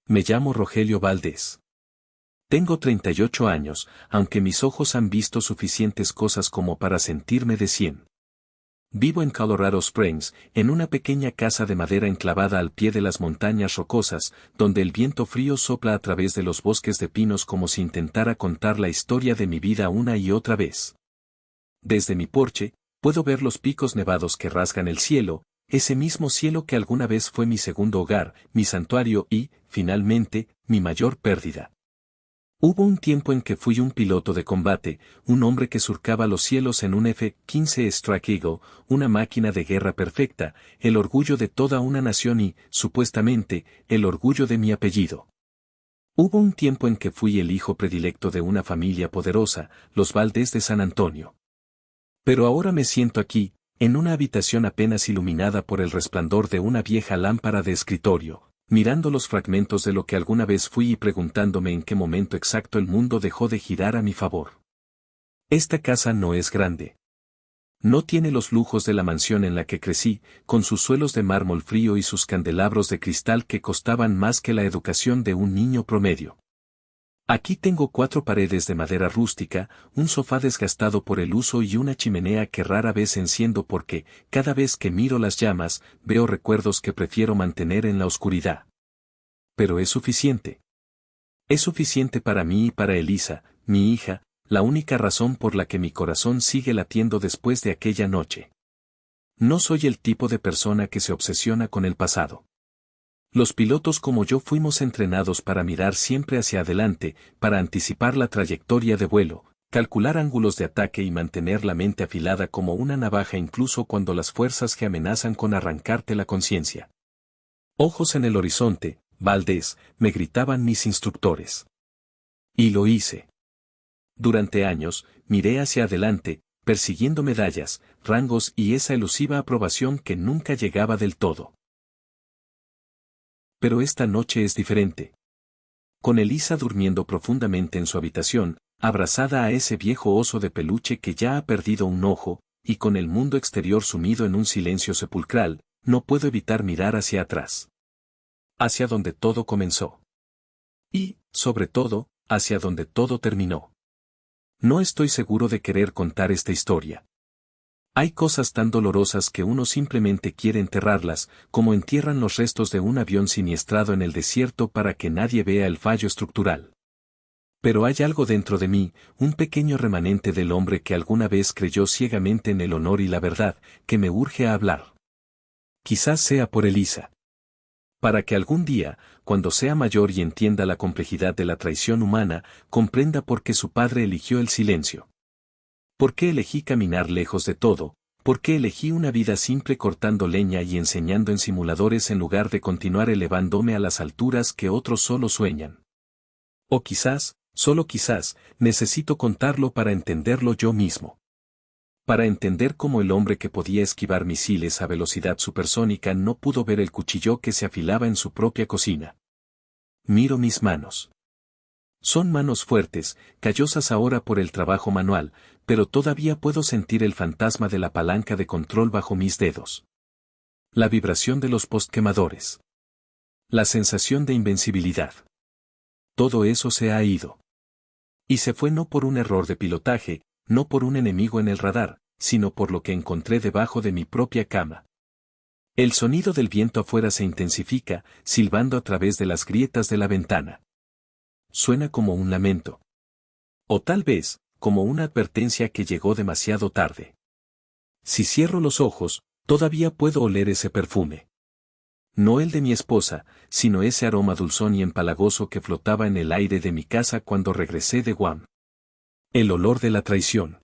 Me llamo Rogelio Valdés. Tengo 38 años, aunque mis ojos han visto suficientes cosas como para sentirme de 100. Vivo en Colorado Springs, en una pequeña casa de madera enclavada al pie de las montañas rocosas, donde el viento frío sopla a través de los bosques de pinos como si intentara contar la historia de mi vida una y otra vez. Desde mi porche, puedo ver los picos nevados que rasgan el cielo, ese mismo cielo que alguna vez fue mi segundo hogar, mi santuario y, finalmente, mi mayor pérdida. Hubo un tiempo en que fui un piloto de combate, un hombre que surcaba los cielos en un F-15 Strike Eagle, una máquina de guerra perfecta, el orgullo de toda una nación y, supuestamente, el orgullo de mi apellido. Hubo un tiempo en que fui el hijo predilecto de una familia poderosa, los Valdés de San Antonio. Pero ahora me siento aquí, en una habitación apenas iluminada por el resplandor de una vieja lámpara de escritorio, mirando los fragmentos de lo que alguna vez fui y preguntándome en qué momento exacto el mundo dejó de girar a mi favor. Esta casa no es grande. No tiene los lujos de la mansión en la que crecí, con sus suelos de mármol frío y sus candelabros de cristal que costaban más que la educación de un niño promedio. Aquí tengo 4 paredes de madera rústica, un sofá desgastado por el uso y una chimenea que rara vez enciendo porque, cada vez que miro las llamas, veo recuerdos que prefiero mantener en la oscuridad. Pero es suficiente. Es suficiente para mí y para Elisa, mi hija, la única razón por la que mi corazón sigue latiendo después de aquella noche. No soy el tipo de persona que se obsesiona con el pasado. Los pilotos como yo fuimos entrenados para mirar siempre hacia adelante, para anticipar la trayectoria de vuelo, calcular ángulos de ataque y mantener la mente afilada como una navaja incluso cuando las fuerzas que amenazan con arrancarte la conciencia. Ojos en el horizonte, Valdés, me gritaban mis instructores. Y lo hice. Durante años, miré hacia adelante, persiguiendo medallas, rangos y esa elusiva aprobación que nunca llegaba del todo. Pero esta noche es diferente. Con Elisa durmiendo profundamente en su habitación, abrazada a ese viejo oso de peluche que ya ha perdido un ojo, y con el mundo exterior sumido en un silencio sepulcral, no puedo evitar mirar hacia atrás. Hacia donde todo comenzó. Y, sobre todo, hacia donde todo terminó. No estoy seguro de querer contar esta historia. Hay cosas tan dolorosas que uno simplemente quiere enterrarlas, como entierran los restos de un avión siniestrado en el desierto para que nadie vea el fallo estructural. Pero hay algo dentro de mí, un pequeño remanente del hombre que alguna vez creyó ciegamente en el honor y la verdad, que me urge a hablar. Quizás sea por Elisa. Para que algún día, cuando sea mayor y entienda la complejidad de la traición humana, comprenda por qué su padre eligió el silencio. ¿Por qué elegí caminar lejos de todo? ¿Por qué elegí una vida simple cortando leña y enseñando en simuladores en lugar de continuar elevándome a las alturas que otros solo sueñan? O quizás, solo quizás, necesito contarlo para entenderlo yo mismo. Para entender cómo el hombre que podía esquivar misiles a velocidad supersónica no pudo ver el cuchillo que se afilaba en su propia cocina. Miro mis manos. Son manos fuertes, callosas ahora por el trabajo manual, pero todavía puedo sentir el fantasma de la palanca de control bajo mis dedos. La vibración de los postquemadores. La sensación de invencibilidad. Todo eso se ha ido. Y se fue no por un error de pilotaje, no por un enemigo en el radar, sino por lo que encontré debajo de mi propia cama. El sonido del viento afuera se intensifica, silbando a través de las grietas de la ventana. Suena como un lamento. O tal vez, como una advertencia que llegó demasiado tarde. Si cierro los ojos, todavía puedo oler ese perfume. No el de mi esposa, sino ese aroma dulzón y empalagoso que flotaba en el aire de mi casa cuando regresé de Guam. El olor de la traición.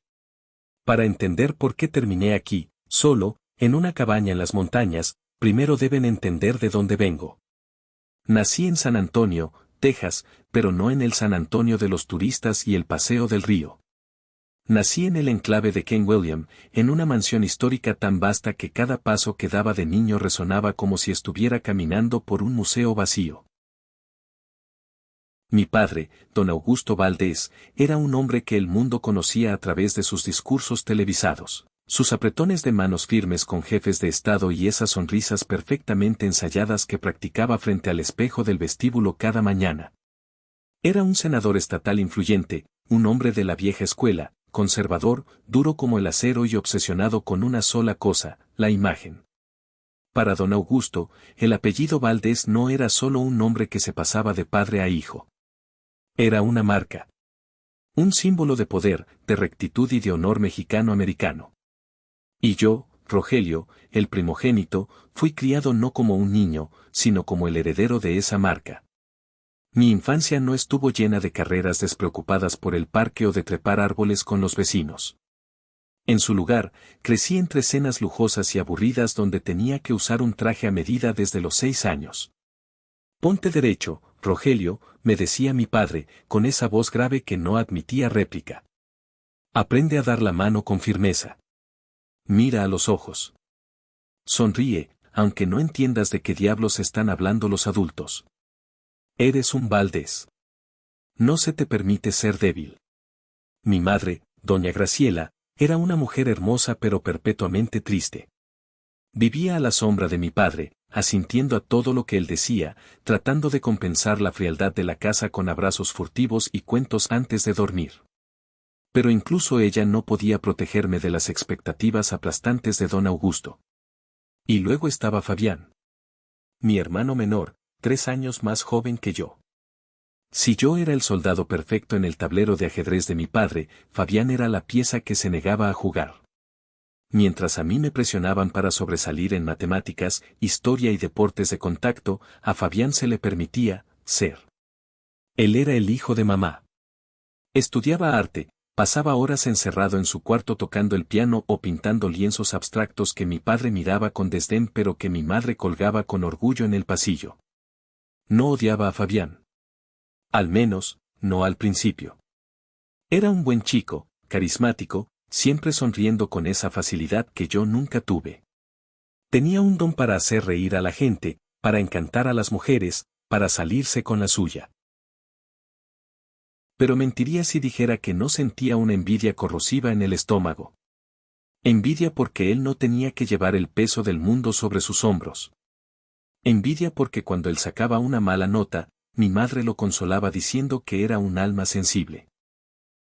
Para entender por qué terminé aquí, solo, en una cabaña en las montañas, primero deben entender de dónde vengo. Nací en San Antonio, Texas, pero no en el San Antonio de los turistas y el paseo del río. Nací en el enclave de Ken William, en una mansión histórica tan vasta que cada paso que daba de niño resonaba como si estuviera caminando por un museo vacío. Mi padre, don Augusto Valdés, era un hombre que el mundo conocía a través de sus discursos televisados. Sus apretones de manos firmes con jefes de Estado y esas sonrisas perfectamente ensayadas que practicaba frente al espejo del vestíbulo cada mañana. Era un senador estatal influyente, un hombre de la vieja escuela, conservador, duro como el acero y obsesionado con una sola cosa, la imagen. Para don Augusto, el apellido Valdés no era solo un nombre que se pasaba de padre a hijo. Era una marca. Un símbolo de poder, de rectitud y de honor mexicano-americano. Y yo, Rogelio, el primogénito, fui criado no como un niño, sino como el heredero de esa marca. Mi infancia no estuvo llena de carreras despreocupadas por el parque o de trepar árboles con los vecinos. En su lugar, crecí entre cenas lujosas y aburridas donde tenía que usar un traje a medida desde los 6 años. Ponte derecho, Rogelio, me decía mi padre, con esa voz grave que no admitía réplica. Aprende a dar la mano con firmeza. Mira a los ojos. Sonríe, aunque no entiendas de qué diablos están hablando los adultos. Eres un Valdés. No se te permite ser débil. Mi madre, doña Graciela, era una mujer hermosa pero perpetuamente triste. Vivía a la sombra de mi padre, asintiendo a todo lo que él decía, tratando de compensar la frialdad de la casa con abrazos furtivos y cuentos antes de dormir. Pero incluso ella no podía protegerme de las expectativas aplastantes de don Augusto. Y luego estaba Fabián. Mi hermano menor, 3 años más joven que yo. Si yo era el soldado perfecto en el tablero de ajedrez de mi padre, Fabián era la pieza que se negaba a jugar. Mientras a mí me presionaban para sobresalir en matemáticas, historia y deportes de contacto, a Fabián se le permitía ser. Él era el hijo de mamá. Estudiaba arte, pasaba horas encerrado en su cuarto tocando el piano o pintando lienzos abstractos que mi padre miraba con desdén pero que mi madre colgaba con orgullo en el pasillo. No odiaba a Fabián. Al menos, no al principio. Era un buen chico, carismático, siempre sonriendo con esa facilidad que yo nunca tuve. Tenía un don para hacer reír a la gente, para encantar a las mujeres, para salirse con la suya. Pero mentiría si dijera que no sentía una envidia corrosiva en el estómago. Envidia porque él no tenía que llevar el peso del mundo sobre sus hombros. Envidia porque cuando él sacaba una mala nota, mi madre lo consolaba diciendo que era un alma sensible.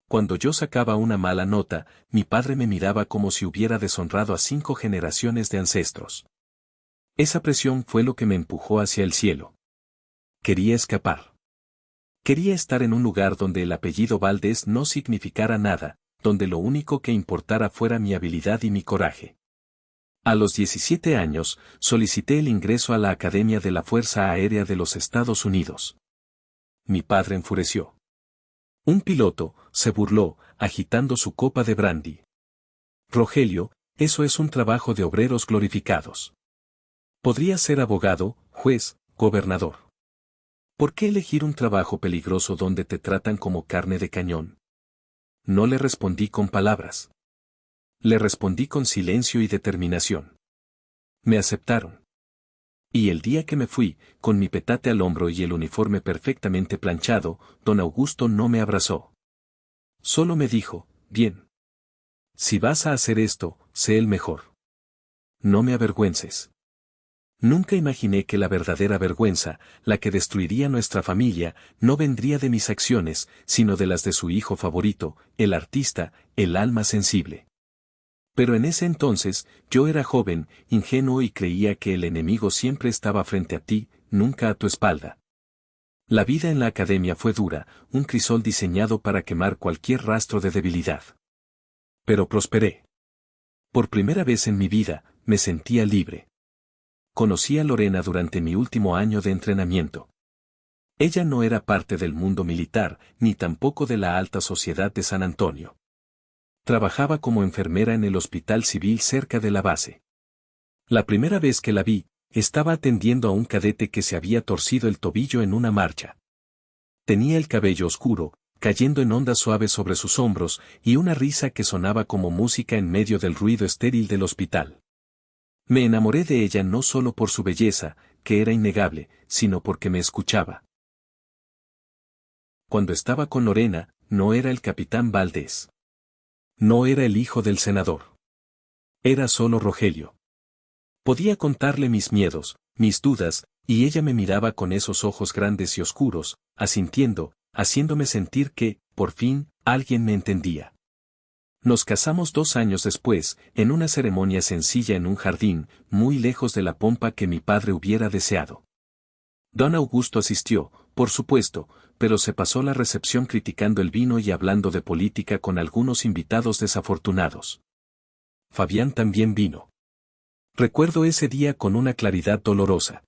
Cuando yo sacaba una mala nota, mi padre me miraba como si hubiera deshonrado a 5 generaciones de ancestros. Esa presión fue lo que me empujó hacia el cielo. Quería escapar. Quería estar en un lugar donde el apellido Valdés no significara nada, donde lo único que importara fuera mi habilidad y mi coraje. A los 17 años, solicité el ingreso a la Academia de la Fuerza Aérea de los Estados Unidos. Mi padre enfureció. Un piloto, se burló, agitando su copa de brandy. Rogelio, eso es un trabajo de obreros glorificados. Podría ser abogado, juez, gobernador. ¿Por qué elegir un trabajo peligroso donde te tratan como carne de cañón? No le respondí con palabras. Le respondí con silencio y determinación. Me aceptaron. Y el día que me fui, con mi petate al hombro y el uniforme perfectamente planchado, don Augusto no me abrazó. Solo me dijo, bien. Si vas a hacer esto, sé el mejor. No me avergüences. Nunca imaginé que la verdadera vergüenza, la que destruiría nuestra familia, no vendría de mis acciones, sino de las de su hijo favorito, el artista, el alma sensible. Pero en ese entonces, yo era joven, ingenuo y creía que el enemigo siempre estaba frente a ti, nunca a tu espalda. La vida en la academia fue dura, un crisol diseñado para quemar cualquier rastro de debilidad. Pero prosperé. Por primera vez en mi vida, me sentía libre. Conocí a Lorena durante mi último año de entrenamiento. Ella no era parte del mundo militar, ni tampoco de la alta sociedad de San Antonio. Trabajaba como enfermera en el hospital civil cerca de la base. La primera vez que la vi, estaba atendiendo a un cadete que se había torcido el tobillo en una marcha. Tenía el cabello oscuro, cayendo en ondas suaves sobre sus hombros, y una risa que sonaba como música en medio del ruido estéril del hospital. Me enamoré de ella no solo por su belleza, que era innegable, sino porque me escuchaba. Cuando estaba con Lorena, no era el capitán Valdés. No era el hijo del senador. Era solo Rogelio. Podía contarle mis miedos, mis dudas, y ella me miraba con esos ojos grandes y oscuros, asintiendo, haciéndome sentir que, por fin, alguien me entendía. Nos casamos 2 años después, en una ceremonia sencilla en un jardín, muy lejos de la pompa que mi padre hubiera deseado. Don Augusto asistió, por supuesto, pero se pasó la recepción criticando el vino y hablando de política con algunos invitados desafortunados. Fabián también vino. Recuerdo ese día con una claridad dolorosa.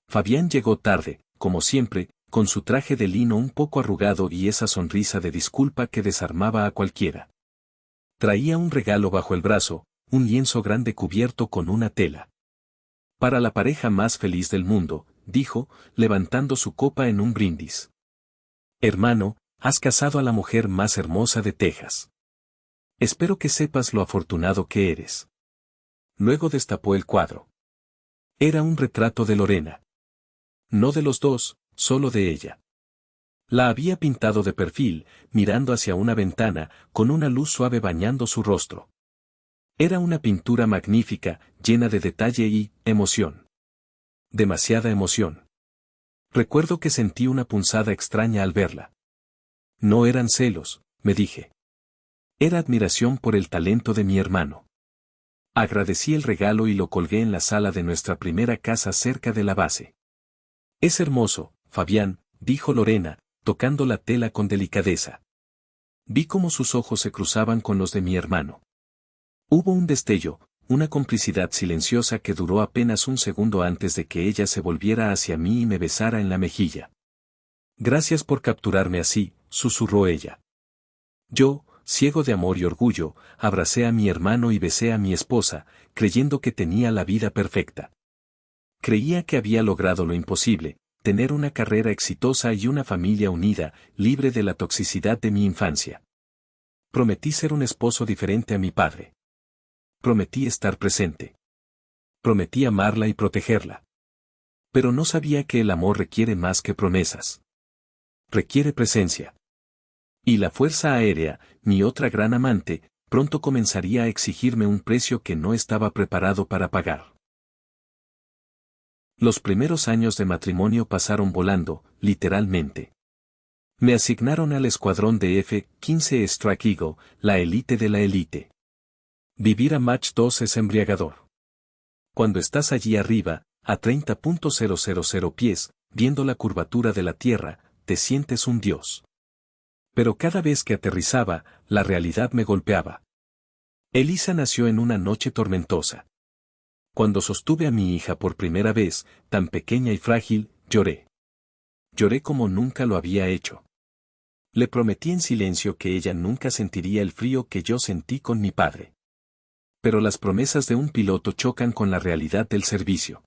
Fabián llegó tarde, como siempre, con su traje de lino un poco arrugado y esa sonrisa de disculpa que desarmaba a cualquiera. Traía un regalo bajo el brazo, un lienzo grande cubierto con una tela. Para la pareja más feliz del mundo, dijo, levantando su copa en un brindis. Hermano, has casado a la mujer más hermosa de Texas. Espero que sepas lo afortunado que eres. Luego destapó el cuadro. Era un retrato de Lorena. No de los dos, solo de ella. La había pintado de perfil, mirando hacia una ventana, con una luz suave bañando su rostro. Era una pintura magnífica, llena de detalle y emoción. Demasiada emoción. Recuerdo que sentí una punzada extraña al verla. No eran celos, me dije. Era admiración por el talento de mi hermano. Agradecí el regalo y lo colgué en la sala de nuestra primera casa cerca de la base. Es hermoso, Fabián, dijo Lorena, tocando la tela con delicadeza. Vi cómo sus ojos se cruzaban con los de mi hermano. Hubo un destello, una complicidad silenciosa que duró apenas un segundo antes de que ella se volviera hacia mí y me besara en la mejilla. Gracias por capturarme así, susurró ella. Yo, ciego de amor y orgullo, abracé a mi hermano y besé a mi esposa, creyendo que tenía la vida perfecta. Creía que había logrado lo imposible, tener una carrera exitosa y una familia unida, libre de la toxicidad de mi infancia. Prometí ser un esposo diferente a mi padre. Prometí estar presente. Prometí amarla y protegerla. Pero no sabía que el amor requiere más que promesas. Requiere presencia. Y la Fuerza Aérea, mi otra gran amante, pronto comenzaría a exigirme un precio que no estaba preparado para pagar. Los primeros años de matrimonio pasaron volando, literalmente. Me asignaron al escuadrón de F-15 Strike Eagle, la élite de la élite. Vivir a Mach 2 es embriagador. Cuando estás allí arriba, a 30.000 pies, viendo la curvatura de la Tierra, te sientes un dios. Pero cada vez que aterrizaba, la realidad me golpeaba. Elisa nació en una noche tormentosa. Cuando sostuve a mi hija por primera vez, tan pequeña y frágil, lloré. Lloré como nunca lo había hecho. Le prometí en silencio que ella nunca sentiría el frío que yo sentí con mi padre. Pero las promesas de un piloto chocan con la realidad del servicio.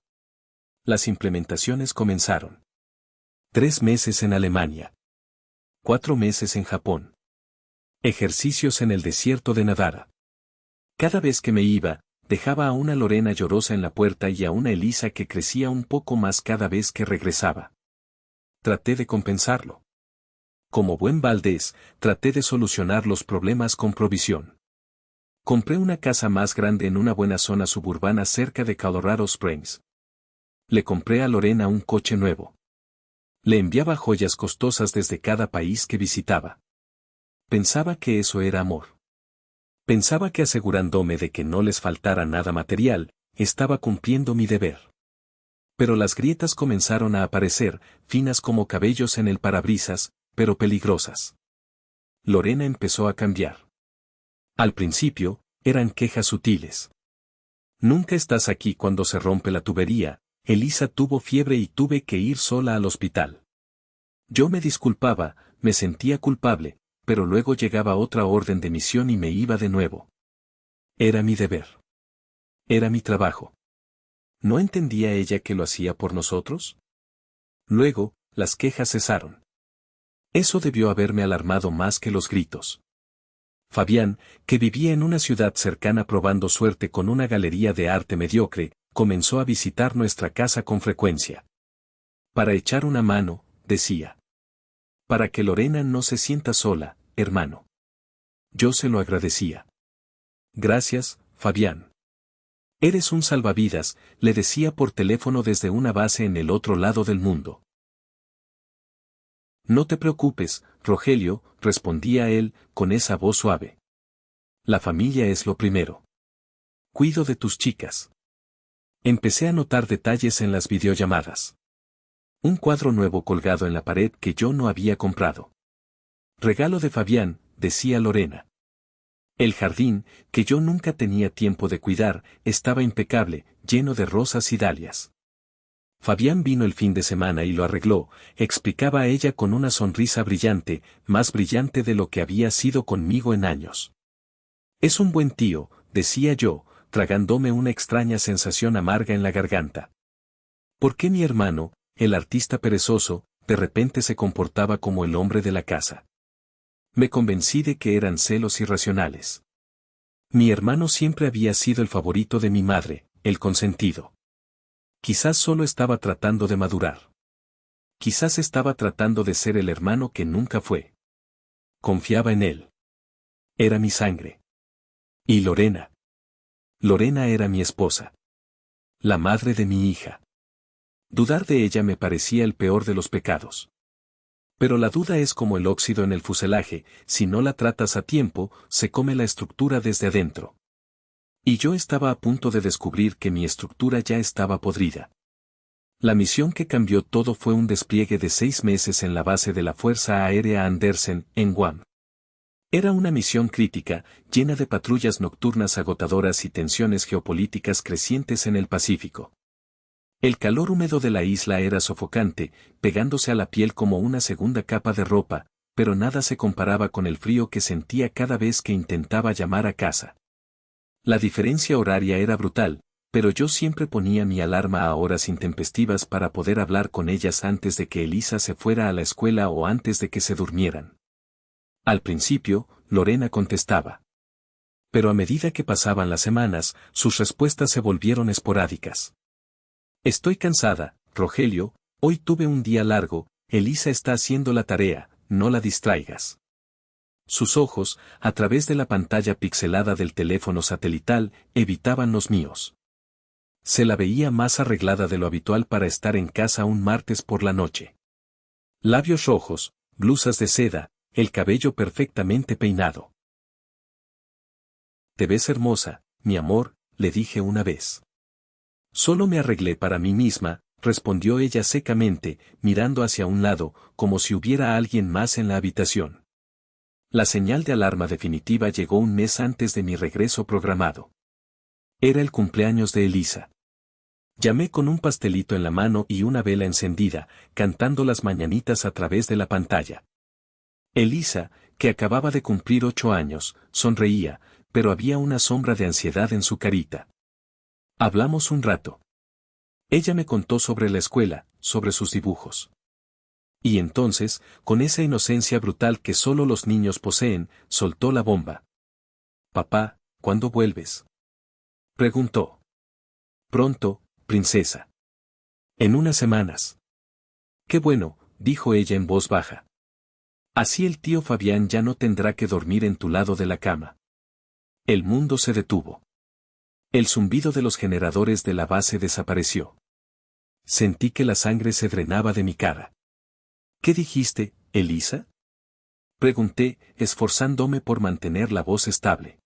Las implementaciones comenzaron. 3 meses en Alemania. 4 meses en Japón. Ejercicios en el desierto de Nadara. Cada vez que me iba, dejaba a una Lorena llorosa en la puerta y a una Elisa que crecía un poco más cada vez que regresaba. Traté de compensarlo. Como buen Valdés, traté de solucionar los problemas con provisión. Compré una casa más grande en una buena zona suburbana cerca de Colorado Springs. Le compré a Lorena un coche nuevo. Le enviaba joyas costosas desde cada país que visitaba. Pensaba que eso era amor. Pensaba que asegurándome de que no les faltara nada material, estaba cumpliendo mi deber. Pero las grietas comenzaron a aparecer, finas como cabellos en el parabrisas, pero peligrosas. Lorena empezó a cambiar. Al principio, eran quejas sutiles. Nunca estás aquí cuando se rompe la tubería, Elisa tuvo fiebre y tuve que ir sola al hospital. Yo me disculpaba, me sentía culpable, pero luego llegaba otra orden de misión y me iba de nuevo. Era mi deber. Era mi trabajo. ¿No entendía ella que lo hacía por nosotros? Luego, las quejas cesaron. Eso debió haberme alarmado más que los gritos. Fabián, que vivía en una ciudad cercana probando suerte con una galería de arte mediocre, comenzó a visitar nuestra casa con frecuencia. Para echar una mano, decía. Para que Lorena no se sienta sola, hermano. Yo se lo agradecía. Gracias, Fabián. Eres un salvavidas, le decía por teléfono desde una base en el otro lado del mundo. No te preocupes, Rogelio, respondía él, con esa voz suave. La familia es lo primero. Cuido de tus chicas. Empecé a notar detalles en las videollamadas. Un cuadro nuevo colgado en la pared que yo no había comprado. Regalo de Fabián, decía Lorena. El jardín, que yo nunca tenía tiempo de cuidar, estaba impecable, lleno de rosas y dalias. Fabián vino el fin de semana y lo arregló, explicaba ella con una sonrisa brillante, más brillante de lo que había sido conmigo en años. Es un buen tío, decía yo, tragándome una extraña sensación amarga en la garganta. ¿Por qué mi hermano, el artista perezoso, de repente se comportaba como el hombre de la casa? Me convencí de que eran celos irracionales. Mi hermano siempre había sido el favorito de mi madre, el consentido. Quizás solo estaba tratando de madurar. Quizás estaba tratando de ser el hermano que nunca fue. Confiaba en él. Era mi sangre. Y Lorena. Lorena era mi esposa. La madre de mi hija. Dudar de ella me parecía el peor de los pecados. Pero la duda es como el óxido en el fuselaje, si no la tratas a tiempo, se come la estructura desde adentro. Y yo estaba a punto de descubrir que mi estructura ya estaba podrida. La misión que cambió todo fue un despliegue de 6 meses en la base de la Fuerza Aérea Andersen, en Guam. Era una misión crítica, llena de patrullas nocturnas agotadoras y tensiones geopolíticas crecientes en el Pacífico. El calor húmedo de la isla era sofocante, pegándose a la piel como una segunda capa de ropa, pero nada se comparaba con el frío que sentía cada vez que intentaba llamar a casa. La diferencia horaria era brutal, pero yo siempre ponía mi alarma a horas intempestivas para poder hablar con ellas antes de que Elisa se fuera a la escuela o antes de que se durmieran. Al principio, Lorena contestaba. Pero a medida que pasaban las semanas, sus respuestas se volvieron esporádicas. Estoy cansada, Rogelio, hoy tuve un día largo, Elisa está haciendo la tarea, no la distraigas. Sus ojos, a través de la pantalla pixelada del teléfono satelital, evitaban los míos. Se la veía más arreglada de lo habitual para estar en casa un martes por la noche. Labios rojos, blusas de seda, el cabello perfectamente peinado. Te ves hermosa, mi amor, le dije una vez. Solo me arreglé para mí misma, respondió ella secamente, mirando hacia un lado, como si hubiera alguien más en la habitación. La señal de alarma definitiva llegó un mes antes de mi regreso programado. Era el cumpleaños de Elisa. Llamé con un pastelito en la mano y una vela encendida, cantando las mañanitas a través de la pantalla. Elisa, que acababa de cumplir 8 años, sonreía, pero había una sombra de ansiedad en su carita. Hablamos un rato. Ella me contó sobre la escuela, sobre sus dibujos. Y entonces, con esa inocencia brutal que solo los niños poseen, soltó la bomba. Papá, ¿cuándo vuelves? Preguntó. Pronto, princesa. En unas semanas. Qué bueno, dijo ella en voz baja. Así el tío Fabián ya no tendrá que dormir en tu lado de la cama. El mundo se detuvo. El zumbido de los generadores de la base desapareció. Sentí que la sangre se drenaba de mi cara. ¿Qué dijiste, Elisa? Pregunté, esforzándome por mantener la voz estable.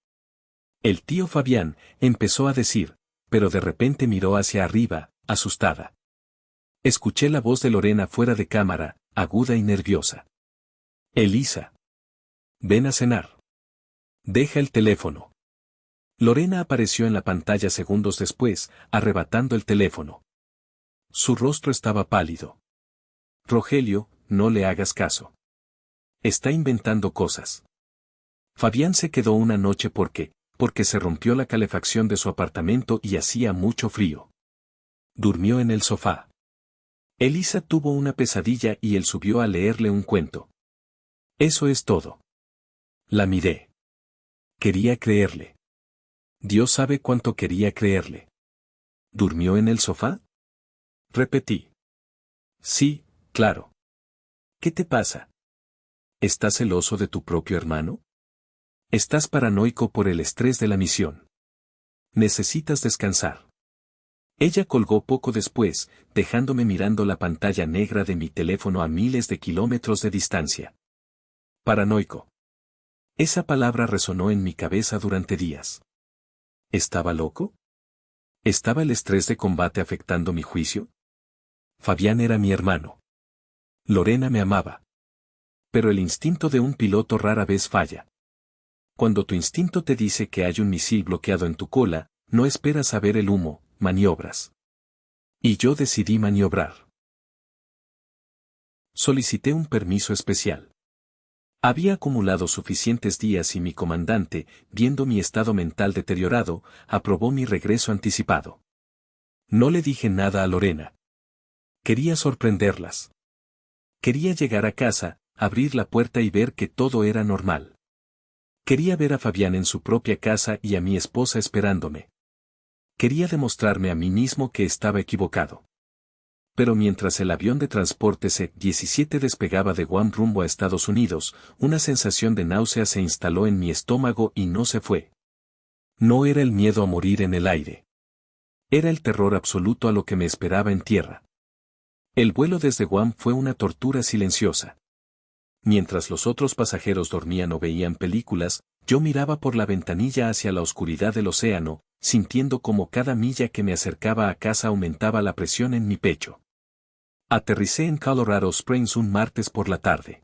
El tío Fabián empezó a decir, pero de repente miró hacia arriba, asustada. Escuché la voz de Lorena fuera de cámara, aguda y nerviosa. Elisa. Ven a cenar. Deja el teléfono. Lorena apareció en la pantalla segundos después, arrebatando el teléfono. Su rostro estaba pálido. Rogelio, no le hagas caso. Está inventando cosas. Fabián se quedó una noche porque se rompió la calefacción de su apartamento y hacía mucho frío. Durmió en el sofá. Elisa tuvo una pesadilla y él subió a leerle un cuento. Eso es todo. La miré. Quería creerle. Dios sabe cuánto quería creerle. ¿Durmió en el sofá? Repetí. Sí, claro. ¿Qué te pasa? ¿Estás celoso de tu propio hermano? Estás paranoico por el estrés de la misión. Necesitas descansar. Ella colgó poco después, dejándome mirando la pantalla negra de mi teléfono a miles de kilómetros de distancia. Paranoico. Esa palabra resonó en mi cabeza durante días. ¿Estaba loco? ¿Estaba el estrés de combate afectando mi juicio? Fabián era mi hermano. Lorena me amaba. Pero el instinto de un piloto rara vez falla. Cuando tu instinto te dice que hay un misil bloqueado en tu cola, no esperas a ver el humo, maniobras. Y yo decidí maniobrar. Solicité un permiso especial. Había acumulado suficientes días y mi comandante, viendo mi estado mental deteriorado, aprobó mi regreso anticipado. No le dije nada a Lorena. Quería sorprenderlas. Quería llegar a casa, abrir la puerta y ver que todo era normal. Quería ver a Fabián en su propia casa y a mi esposa esperándome. Quería demostrarme a mí mismo que estaba equivocado. Pero mientras el avión de transporte C-17 despegaba de Guam rumbo a Estados Unidos, una sensación de náusea se instaló en mi estómago y no se fue. No era el miedo a morir en el aire. Era el terror absoluto a lo que me esperaba en tierra. El vuelo desde Guam fue una tortura silenciosa. Mientras los otros pasajeros dormían o veían películas, yo miraba por la ventanilla hacia la oscuridad del océano, sintiendo como cada milla que me acercaba a casa aumentaba la presión en mi pecho. Aterricé en Colorado Springs un martes por la tarde.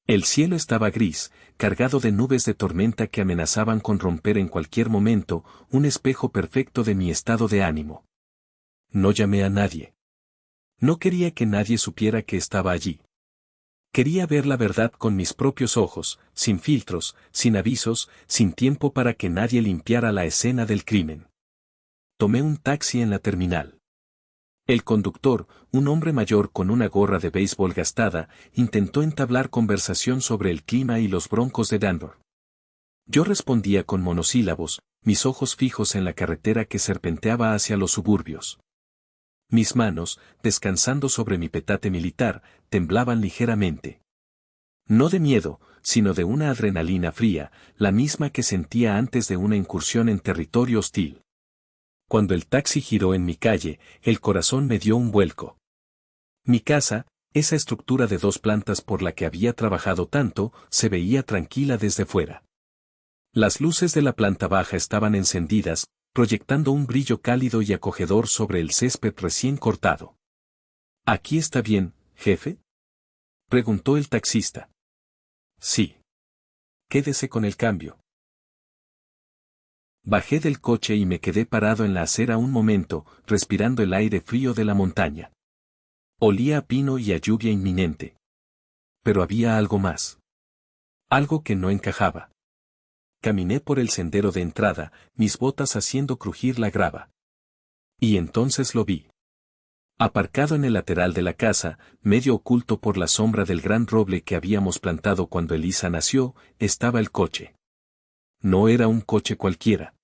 El cielo estaba gris, cargado de nubes de tormenta que amenazaban con romper en cualquier momento, un espejo perfecto de mi estado de ánimo. No llamé a nadie. No quería que nadie supiera que estaba allí. Quería ver la verdad con mis propios ojos, sin filtros, sin avisos, sin tiempo para que nadie limpiara la escena del crimen. Tomé un taxi en la terminal. El conductor, un hombre mayor con una gorra de béisbol gastada, intentó entablar conversación sobre el clima y los Broncos de Denver. Yo respondía con monosílabos, mis ojos fijos en la carretera que serpenteaba hacia los suburbios. Mis manos, descansando sobre mi petate militar, temblaban ligeramente. No de miedo, sino de una adrenalina fría, la misma que sentía antes de una incursión en territorio hostil. Cuando el taxi giró en mi calle, el corazón me dio un vuelco. Mi casa, esa estructura de 2 plantas por la que había trabajado tanto, se veía tranquila desde fuera. Las luces de la planta baja estaban encendidas, proyectando un brillo cálido y acogedor sobre el césped recién cortado. ¿Aquí está bien, jefe?, preguntó el taxista. Sí. Quédese con el cambio. Bajé del coche y me quedé parado en la acera un momento, respirando el aire frío de la montaña. Olía a pino y a lluvia inminente. Pero había algo más. Algo que no encajaba. Caminé por el sendero de entrada, mis botas haciendo crujir la grava. Y entonces lo vi. Aparcado en el lateral de la casa, medio oculto por la sombra del gran roble que habíamos plantado cuando Elisa nació, estaba el coche. No era un coche cualquiera.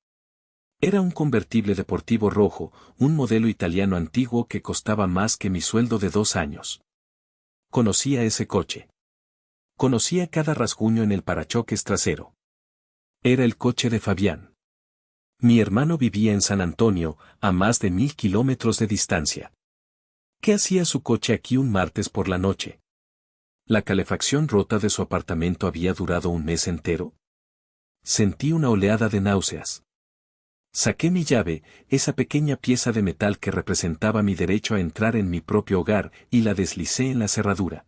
Era un convertible deportivo rojo, un modelo italiano antiguo que costaba más que mi sueldo de 2 años. Conocía ese coche. Conocía cada rasguño en el parachoques trasero. Era el coche de Fabián. Mi hermano vivía en San Antonio, a más de 1000 kilómetros de distancia. ¿Qué hacía su coche aquí un martes por la noche? ¿La calefacción rota de su apartamento había durado un mes entero? Sentí una oleada de náuseas. Saqué mi llave, esa pequeña pieza de metal que representaba mi derecho a entrar en mi propio hogar, y la deslicé en la cerradura.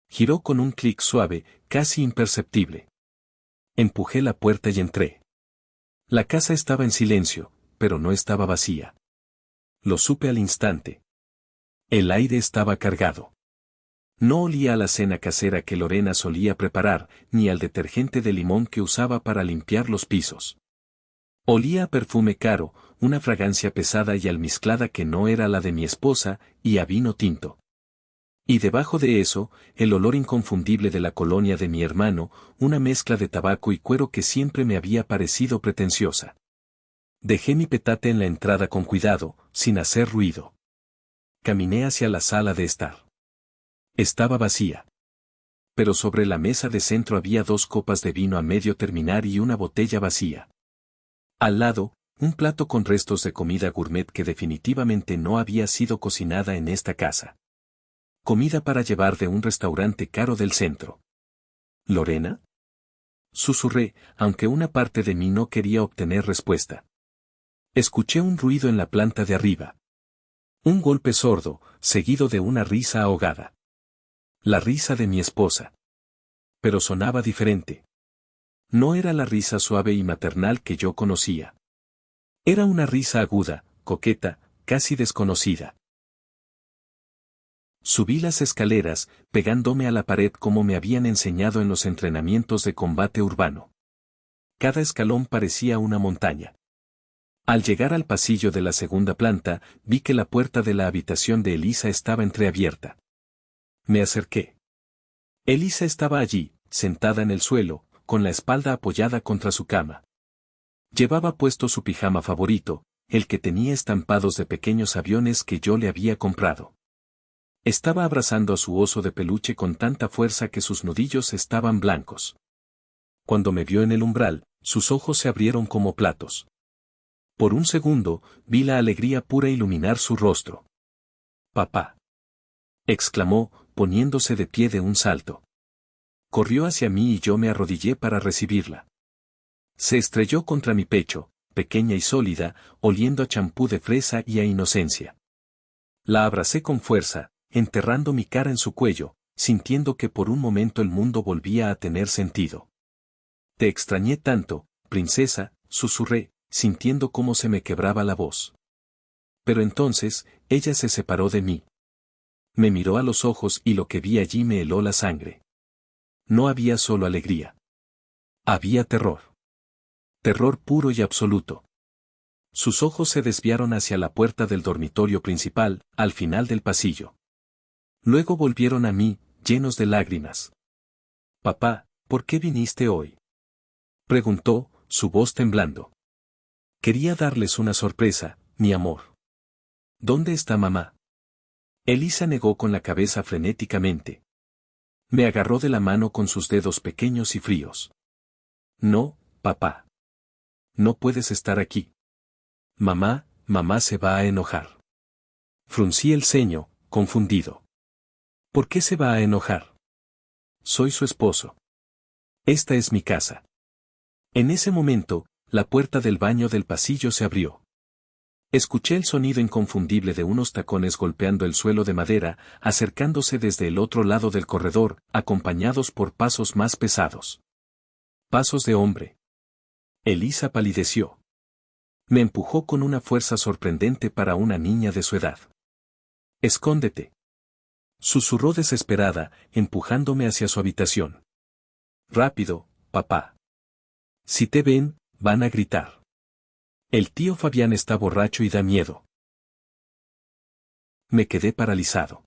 Giró con un clic suave, casi imperceptible. Empujé la puerta y entré. La casa estaba en silencio, pero no estaba vacía. Lo supe al instante. El aire estaba cargado. No olía a la cena casera que Lorena solía preparar, ni al detergente de limón que usaba para limpiar los pisos. Olía a perfume caro, una fragancia pesada y almizclada que no era la de mi esposa, y a vino tinto. Y debajo de eso, el olor inconfundible de la colonia de mi hermano, una mezcla de tabaco y cuero que siempre me había parecido pretenciosa. Dejé mi petate en la entrada con cuidado, sin hacer ruido. Caminé hacia la sala de estar. Estaba vacía. Pero sobre la mesa de centro había 2 copas de vino a medio terminar y una botella vacía. Al lado, Un plato con restos de comida gourmet que definitivamente no había sido cocinada en esta casa. Comida para llevar de un restaurante caro del centro. ¿Lorena? Susurré, aunque una parte de mí no quería obtener respuesta. Escuché un ruido en la planta de arriba. Un golpe sordo, seguido de una risa ahogada. La risa de mi esposa. Pero sonaba diferente. No era la risa suave y maternal que yo conocía. Era una risa aguda, coqueta, casi desconocida. Subí las escaleras, pegándome a la pared como me habían enseñado en los entrenamientos de combate urbano. Cada escalón parecía una montaña. Al llegar al pasillo de la segunda planta, vi que la puerta de la habitación de Elisa estaba entreabierta. Me acerqué. Elisa estaba allí, sentada en el suelo, con la espalda apoyada contra su cama. Llevaba puesto su pijama favorito, el que tenía estampados de pequeños aviones que yo le había comprado. Estaba abrazando a su oso de peluche con tanta fuerza que sus nudillos estaban blancos. Cuando me vio en el umbral, sus ojos se abrieron como platos. Por un segundo, vi la alegría pura iluminar su rostro. «Papá», exclamó, poniéndose de pie de un salto. Corrió hacia mí y yo me arrodillé para recibirla. Se estrelló contra mi pecho, pequeña y sólida, oliendo a champú de fresa y a inocencia. La abracé con fuerza, enterrando mi cara en su cuello, sintiendo que por un momento el mundo volvía a tener sentido. «Te extrañé tanto, princesa», susurré, sintiendo cómo se me quebraba la voz. Pero entonces, ella se separó de mí. Me miró a los ojos y lo que vi allí me heló la sangre. No había solo alegría. Había terror. Terror puro y absoluto. Sus ojos se desviaron hacia la puerta del dormitorio principal, al final del pasillo. Luego volvieron a mí, llenos de lágrimas. «Papá, ¿por qué viniste hoy?», preguntó, su voz temblando. «Quería darles una sorpresa, mi amor». «¿Dónde está mamá?». Elisa negó con la cabeza frenéticamente. Me agarró de la mano con sus dedos pequeños y fríos. «No, papá. No puedes estar aquí. Mamá se va a enojar». Fruncí el ceño, confundido. «¿Por qué se va a enojar? Soy su esposo. Esta es mi casa». En ese momento, la puerta del baño del pasillo se abrió. Escuché el sonido inconfundible de unos tacones golpeando el suelo de madera, acercándose desde el otro lado del corredor, acompañados por pasos más pesados. Pasos de hombre. Elisa palideció. Me empujó con una fuerza sorprendente para una niña de su edad. «Escóndete», susurró desesperada, empujándome hacia su habitación. «Rápido, papá. Si te ven, van a gritar. El tío Fabián está borracho y da miedo». Me quedé paralizado.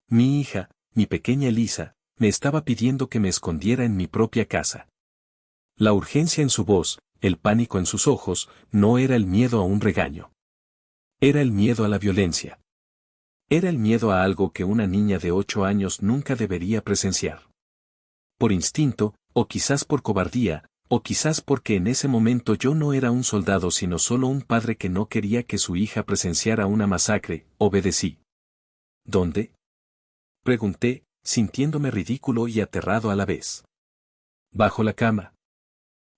Mi hija, mi pequeña Elisa, me estaba pidiendo que me escondiera en mi propia casa. La urgencia en su voz, el pánico en sus ojos, no era el miedo a un regaño. Era el miedo a la violencia. Era el miedo a algo que una niña de 8 años nunca debería presenciar. Por instinto, o quizás por cobardía, o quizás porque en ese momento yo no era un soldado sino solo un padre que no quería que su hija presenciara una masacre, obedecí. «¿Dónde?», pregunté, sintiéndome ridículo y aterrado a la vez. «Bajo la cama»,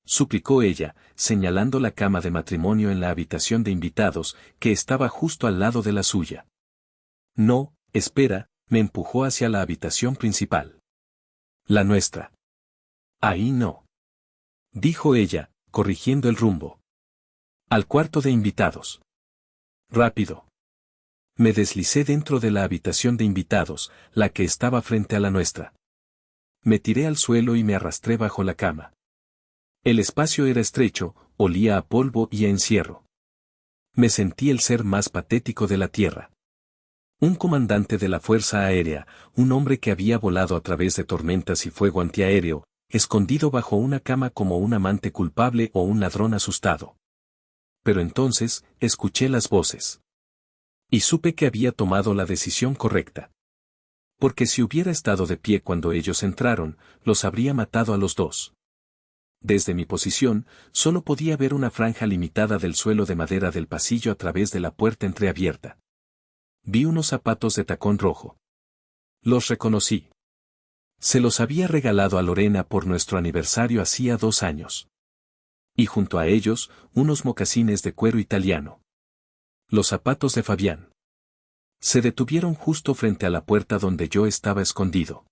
suplicó ella, señalando la cama de matrimonio en la habitación de invitados, que estaba justo al lado de la suya. «No, espera», me empujó hacia la habitación principal. «La nuestra». «Ahí no», dijo ella, corrigiendo el rumbo. «Al cuarto de invitados». «Rápido». Me deslicé dentro de la habitación de invitados, la que estaba frente a la nuestra. Me tiré al suelo y me arrastré bajo la cama. El espacio era estrecho, olía a polvo y a encierro. Me sentí el ser más patético de la tierra. Un comandante de la Fuerza Aérea, un hombre que había volado a través de tormentas y fuego antiaéreo, escondido bajo una cama como un amante culpable o un ladrón asustado. Pero entonces, escuché las voces. Y supe que había tomado la decisión correcta. Porque si hubiera estado de pie cuando ellos entraron, los habría matado a los dos. Desde mi posición, solo podía ver una franja limitada del suelo de madera del pasillo a través de la puerta entreabierta. Vi unos zapatos de tacón rojo. Los reconocí. Se los había regalado a Lorena por nuestro aniversario hacía 2 años. Y junto a ellos, unos mocasines de cuero italiano. Los zapatos de Fabián. Se detuvieron justo frente a la puerta donde yo estaba escondido.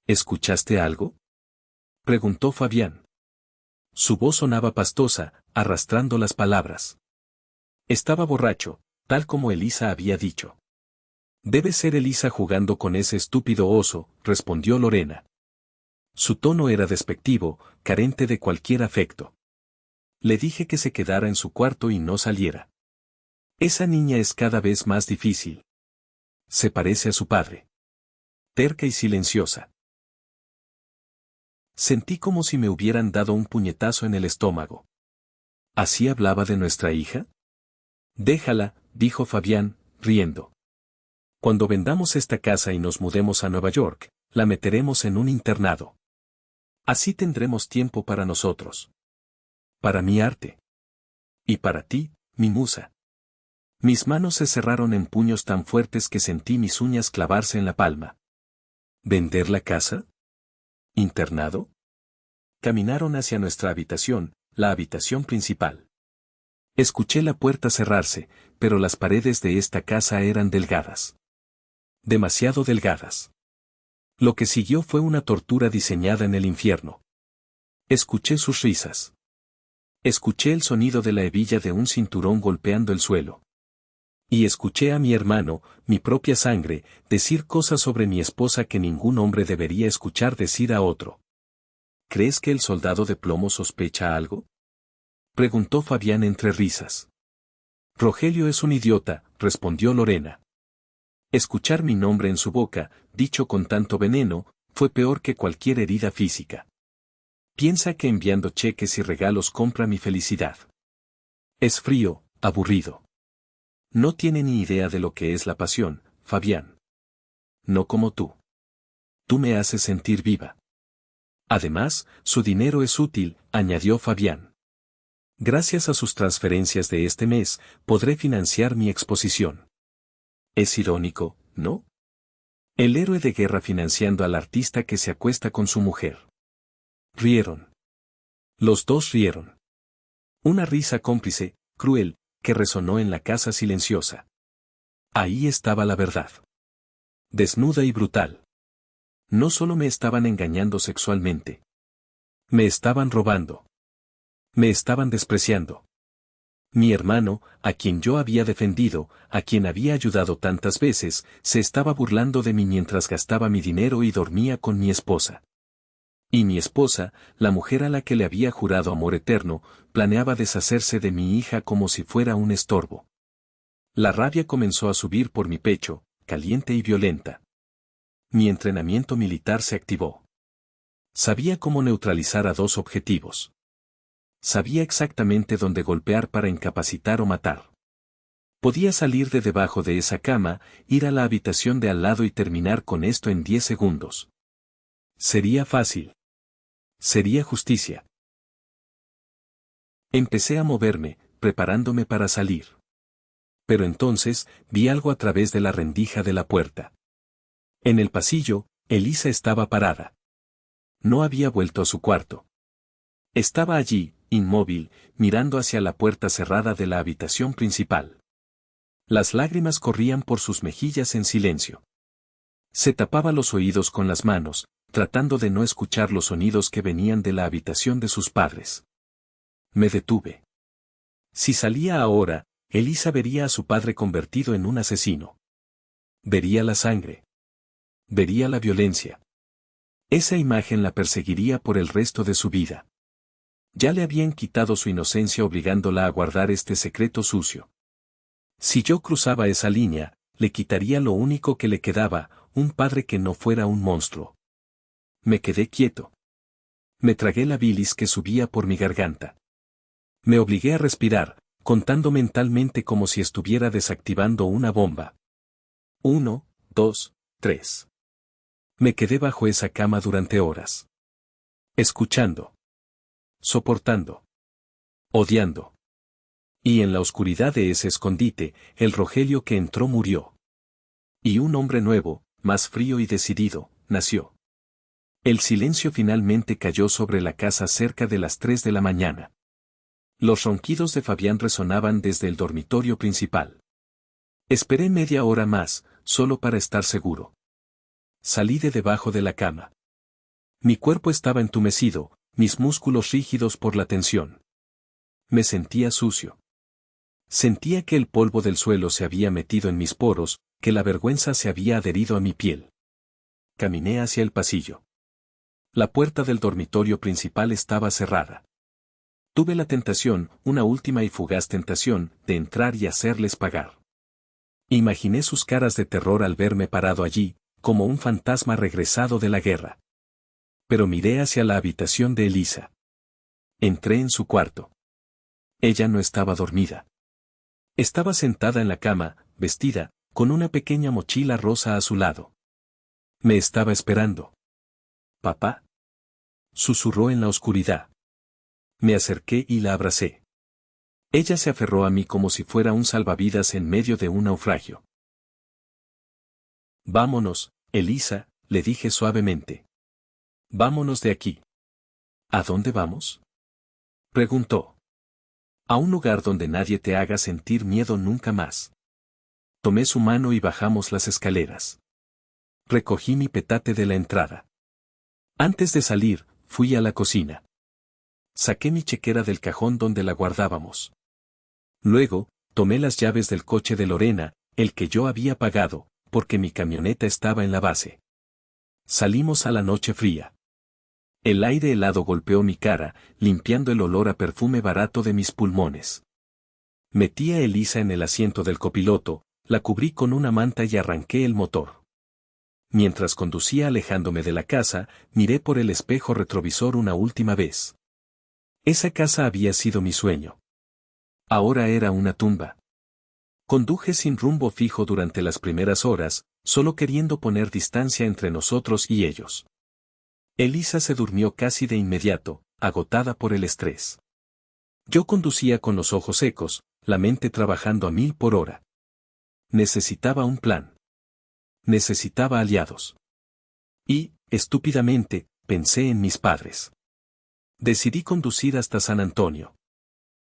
¿Escuchaste algo?, preguntó Fabián. Su voz sonaba pastosa, arrastrando las palabras. Estaba borracho, tal como Elisa había dicho. Debe ser Elisa jugando con ese estúpido oso, respondió Lorena. Su tono era despectivo, carente de cualquier afecto. Le dije que se quedara en su cuarto y no saliera. Esa niña es cada vez más difícil. Se parece a su padre. Terca y silenciosa. Sentí como si me hubieran dado un puñetazo en el estómago. ¿Así hablaba de nuestra hija? Déjala, dijo Fabián, riendo. Cuando vendamos esta casa y nos mudemos a Nueva York, la meteremos en un internado. Así tendremos tiempo para nosotros. Para mi arte. Y para ti, mi musa. Mis manos se cerraron en puños tan fuertes que sentí mis uñas clavarse en la palma. ¿Vender la casa? ¿Internado? Caminaron hacia nuestra habitación, la habitación principal. Escuché la puerta cerrarse, pero las paredes de esta casa eran delgadas. Demasiado delgadas. Lo que siguió fue una tortura diseñada en el infierno. Escuché sus risas. Escuché el sonido de la hebilla de un cinturón golpeando el suelo. Y escuché a mi hermano, mi propia sangre, decir cosas sobre mi esposa que ningún hombre debería escuchar decir a otro. ¿Crees que el soldado de plomo sospecha algo?, preguntó Fabián entre risas. Rogelio es un idiota, respondió Lorena. Escuchar mi nombre en su boca, dicho con tanto veneno, fue peor que cualquier herida física. Piensa que enviando cheques y regalos compra mi felicidad. Es frío, aburrido. No tiene ni idea de lo que es la pasión, Fabián. No como tú. Tú me haces sentir viva. Además, su dinero es útil, añadió Fabián. Gracias a sus transferencias de este mes, podré financiar mi exposición. Es irónico, ¿no? El héroe de guerra financiando al artista que se acuesta con su mujer. Rieron. Los dos rieron. Una risa cómplice, cruel, que resonó en la casa silenciosa. Ahí estaba la verdad. Desnuda y brutal. No solo me estaban engañando sexualmente. Me estaban robando. Me estaban despreciando. Mi hermano, a quien yo había defendido, a quien había ayudado tantas veces, se estaba burlando de mí mientras gastaba mi dinero y dormía con mi esposa. Y mi esposa, la mujer a la que le había jurado amor eterno, planeaba deshacerse de mi hija como si fuera un estorbo. La rabia comenzó a subir por mi pecho, caliente y violenta. Mi entrenamiento militar se activó. Sabía cómo neutralizar a 2 objetivos. Sabía exactamente dónde golpear para incapacitar o matar. Podía salir de debajo de esa cama, ir a la habitación de al lado y terminar con esto en 10 segundos. Sería fácil. Sería justicia. Empecé a moverme, preparándome para salir. Pero entonces, vi algo a través de la rendija de la puerta. En el pasillo, Elisa estaba parada. No había vuelto a su cuarto. Estaba allí, inmóvil, mirando hacia la puerta cerrada de la habitación principal. Las lágrimas corrían por sus mejillas en silencio. Se tapaba los oídos con las manos, tratando de no escuchar los sonidos que venían de la habitación de sus padres. Me detuve. Si salía ahora, Elisa vería a su padre convertido en un asesino. Vería la sangre. Vería la violencia. Esa imagen la perseguiría por el resto de su vida. Ya le habían quitado su inocencia obligándola a guardar este secreto sucio. Si yo cruzaba esa línea, le quitaría lo único que le quedaba, un padre que no fuera un monstruo. Me quedé quieto. Me tragué la bilis que subía por mi garganta. Me obligué a respirar, contando mentalmente como si estuviera desactivando una bomba. 1, 2, 3. Me quedé bajo esa cama durante horas. Escuchando. soportando, odiando. Y en la oscuridad de ese escondite, el Rogelio que entró murió. Y un hombre nuevo, más frío y decidido, nació. El silencio finalmente cayó sobre la casa cerca de las 3 de la mañana. Los ronquidos de Fabián resonaban desde el dormitorio principal. Esperé media hora más, solo para estar seguro. Salí de debajo de la cama. Mi cuerpo estaba entumecido, mis músculos rígidos por la tensión. Me sentía sucio. Sentía que el polvo del suelo se había metido en mis poros, que la vergüenza se había adherido a mi piel. Caminé hacia el pasillo. La puerta del dormitorio principal estaba cerrada. Tuve la tentación, una última y fugaz tentación, de entrar y hacerles pagar. Imaginé sus caras de terror al verme parado allí, como un fantasma regresado de la guerra. Pero miré hacia la habitación de Elisa. Entré en su cuarto. Ella no estaba dormida. Estaba sentada en la cama, vestida, con una pequeña mochila rosa a su lado. Me estaba esperando. «¿Papá?», susurró en la oscuridad. Me acerqué y la abracé. Ella se aferró a mí como si fuera un salvavidas en medio de un naufragio. «Vámonos, Elisa», le dije suavemente. «Vámonos de aquí». «¿A dónde vamos?», preguntó. «A un lugar donde nadie te haga sentir miedo nunca más». Tomé su mano y bajamos las escaleras. Recogí mi petate de la entrada. Antes de salir, fui a la cocina. Saqué mi chequera del cajón donde la guardábamos. Luego, tomé las llaves del coche de Lorena, el que yo había pagado, porque mi camioneta estaba en la base. Salimos a la noche fría. El aire helado golpeó mi cara, limpiando el olor a perfume barato de mis pulmones. Metí a Elisa en el asiento del copiloto, la cubrí con una manta y arranqué el motor. Mientras conducía alejándome de la casa, miré por el espejo retrovisor una última vez. Esa casa había sido mi sueño. Ahora era una tumba. Conduje sin rumbo fijo durante las primeras horas, solo queriendo poner distancia entre nosotros y ellos. Elisa se durmió casi de inmediato, agotada por el estrés. Yo conducía con los ojos secos, la mente trabajando a 1000 por hora. Necesitaba un plan. Necesitaba aliados. Y, estúpidamente, pensé en mis padres. Decidí conducir hasta San Antonio.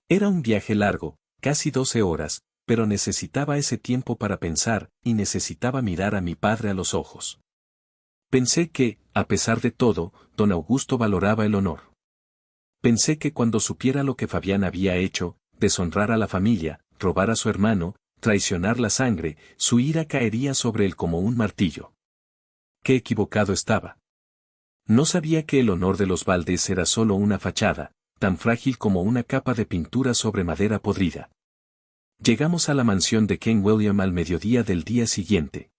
Era un viaje largo, casi 12 horas, pero necesitaba ese tiempo para pensar, y necesitaba mirar a mi padre a los ojos. Pensé que, a pesar de todo, don Augusto valoraba el honor. Pensé que cuando supiera lo que Fabián había hecho, deshonrar a la familia, robar a su hermano, traicionar la sangre, su ira caería sobre él como un martillo. Qué equivocado estaba. No sabía que el honor de los Valdés era solo una fachada, tan frágil como una capa de pintura sobre madera podrida. Llegamos a la mansión de Ken William al mediodía del día siguiente.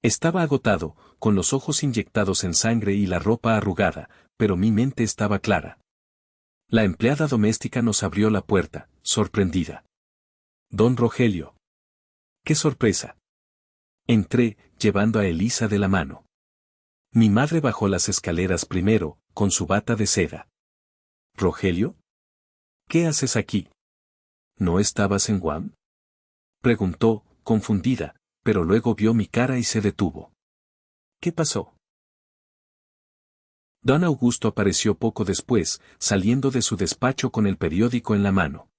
Estaba agotado, con los ojos inyectados en sangre y la ropa arrugada, pero mi mente estaba clara. La empleada doméstica nos abrió la puerta, sorprendida. «Don Rogelio». ¡Qué sorpresa! Entré, llevando a Elisa de la mano. Mi madre bajó las escaleras primero, con su bata de seda. «¿Rogelio? ¿Qué haces aquí? ¿No estabas en Guam?», preguntó, confundida, pero luego vio mi cara y se detuvo. «¿Qué pasó?». Don Augusto apareció poco después, saliendo de su despacho con el periódico en la mano.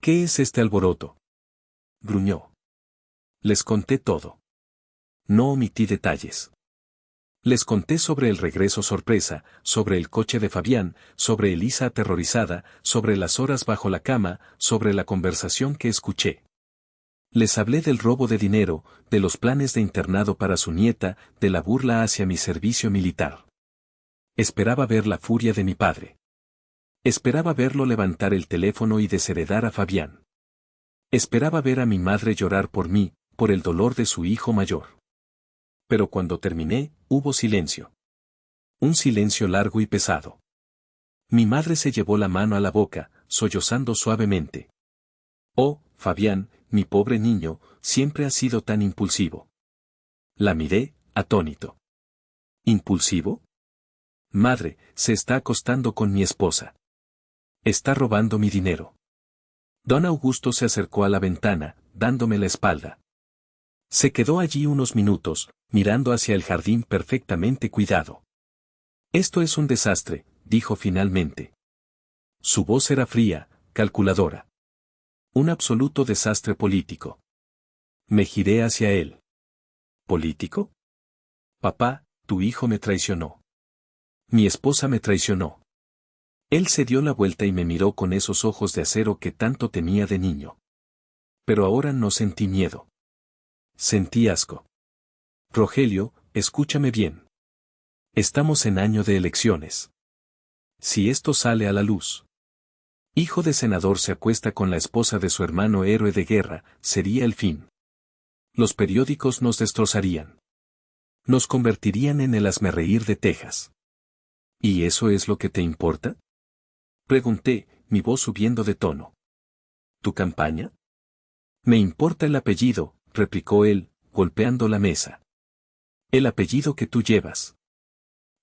«¿Qué es este alboroto?», gruñó. Les conté todo. No omití detalles. Les conté sobre el regreso sorpresa, sobre el coche de Fabián, sobre Elisa aterrorizada, sobre las horas bajo la cama, sobre la conversación que escuché. Les hablé del robo de dinero, de los planes de internado para su nieta, de la burla hacia mi servicio militar. Esperaba ver la furia de mi padre. Esperaba verlo levantar el teléfono y desheredar a Fabián. Esperaba ver a mi madre llorar por mí, por el dolor de su hijo mayor. Pero cuando terminé, hubo silencio. Un silencio largo y pesado. Mi madre se llevó la mano a la boca, sollozando suavemente. «Oh, Fabián, mi pobre niño, siempre has sido tan impulsivo». La miré, atónito. «¿Impulsivo? Madre, se está acostando con mi esposa». Está robando mi dinero. Don Augusto se acercó a la ventana, dándome la espalda. Se quedó allí unos minutos, mirando hacia el jardín perfectamente cuidado. Esto es un desastre, dijo finalmente. Su voz era fría, calculadora. Un absoluto desastre político. Me giré hacia él. ¿Político? Papá, tu hijo me traicionó. Mi esposa me traicionó. Él se dio la vuelta y me miró con esos ojos de acero que tanto temía de niño. Pero ahora no sentí miedo. Sentí asco. Rogelio, escúchame bien. Estamos en año de elecciones. Si esto sale a la luz. Hijo de senador se acuesta con la esposa de su hermano héroe de guerra, sería el fin. Los periódicos nos destrozarían. Nos convertirían en el hazmerreír de Texas. ¿Y eso es lo que te importa? Pregunté, mi voz subiendo de tono. ¿Tu campaña? Me importa el apellido, replicó él, golpeando la mesa. El apellido que tú llevas.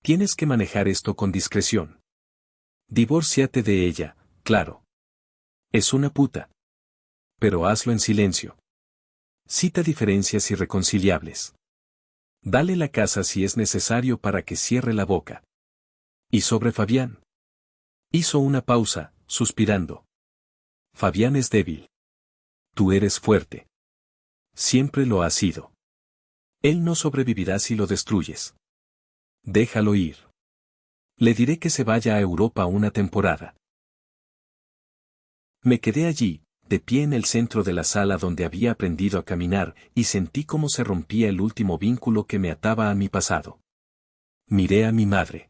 Tienes que manejar esto con discreción. Divórciate de ella, claro. Es una puta. Pero hazlo en silencio. Cita diferencias irreconciliables. Dale la casa si es necesario para que cierre la boca. ¿Y sobre Fabián? Hizo una pausa, suspirando. Fabián es débil. Tú eres fuerte. Siempre lo has sido. Él no sobrevivirá si lo destruyes. Déjalo ir. Le diré que se vaya a Europa una temporada. Me quedé allí, de pie en el centro de la sala donde había aprendido a caminar, y sentí cómo se rompía el último vínculo que me ataba a mi pasado. Miré a mi madre.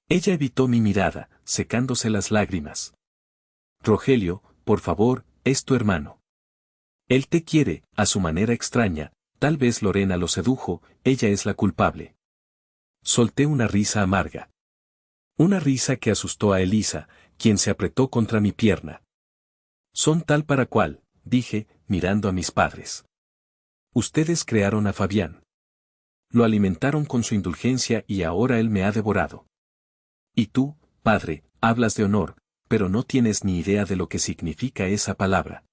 Ella evitó mi mirada, secándose las lágrimas. Rogelio, por favor, es tu hermano. Él te quiere, a su manera extraña, tal vez Lorena lo sedujo, ella es la culpable. Solté una risa amarga. Una risa que asustó a Elisa, quien se apretó contra mi pierna. Son tal para cual, dije, mirando a mis padres. Ustedes crearon a Fabián. Lo alimentaron con su indulgencia y ahora él me ha devorado. Y tú, padre, hablas de honor, pero no tienes ni idea de lo que significa esa palabra.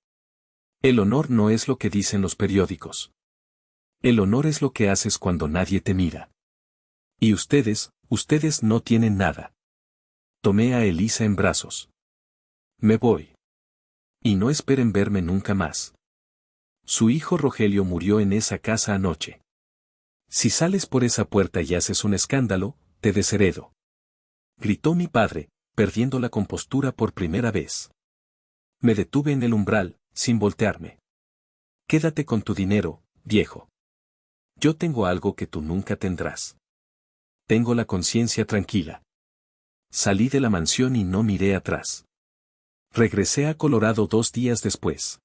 El honor no es lo que dicen los periódicos. El honor es lo que haces cuando nadie te mira. Y ustedes no tienen nada. Tomé a Elisa en brazos. Me voy. Y no esperen verme nunca más. Su hijo Rogelio murió en esa casa anoche. Si sales por esa puerta y haces un escándalo, te desheredo. Gritó mi padre, perdiendo la compostura por primera vez. Me detuve en el umbral, sin voltearme. Quédate con tu dinero, viejo. Yo tengo algo que tú nunca tendrás. Tengo la conciencia tranquila. Salí de la mansión y no miré atrás. Regresé a Colorado 2 días después.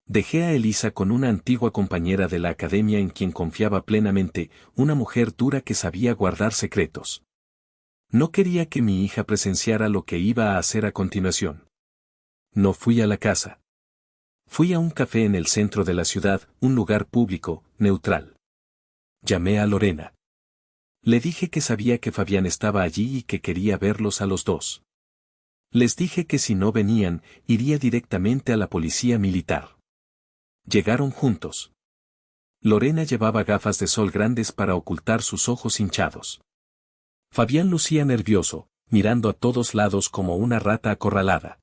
Dejé a Elisa con una antigua compañera de la academia en quien confiaba plenamente, una mujer dura que sabía guardar secretos. No quería que mi hija presenciara lo que iba a hacer a continuación. No fui a la casa. Fui a un café en el centro de la ciudad, un lugar público, neutral. Llamé a Lorena. Le dije que sabía que Fabián estaba allí y que quería verlos a los dos. Les dije que si no venían, iría directamente a la policía militar. Llegaron juntos. Lorena llevaba gafas de sol grandes para ocultar sus ojos hinchados. Fabián lucía nervioso, mirando a todos lados como una rata acorralada.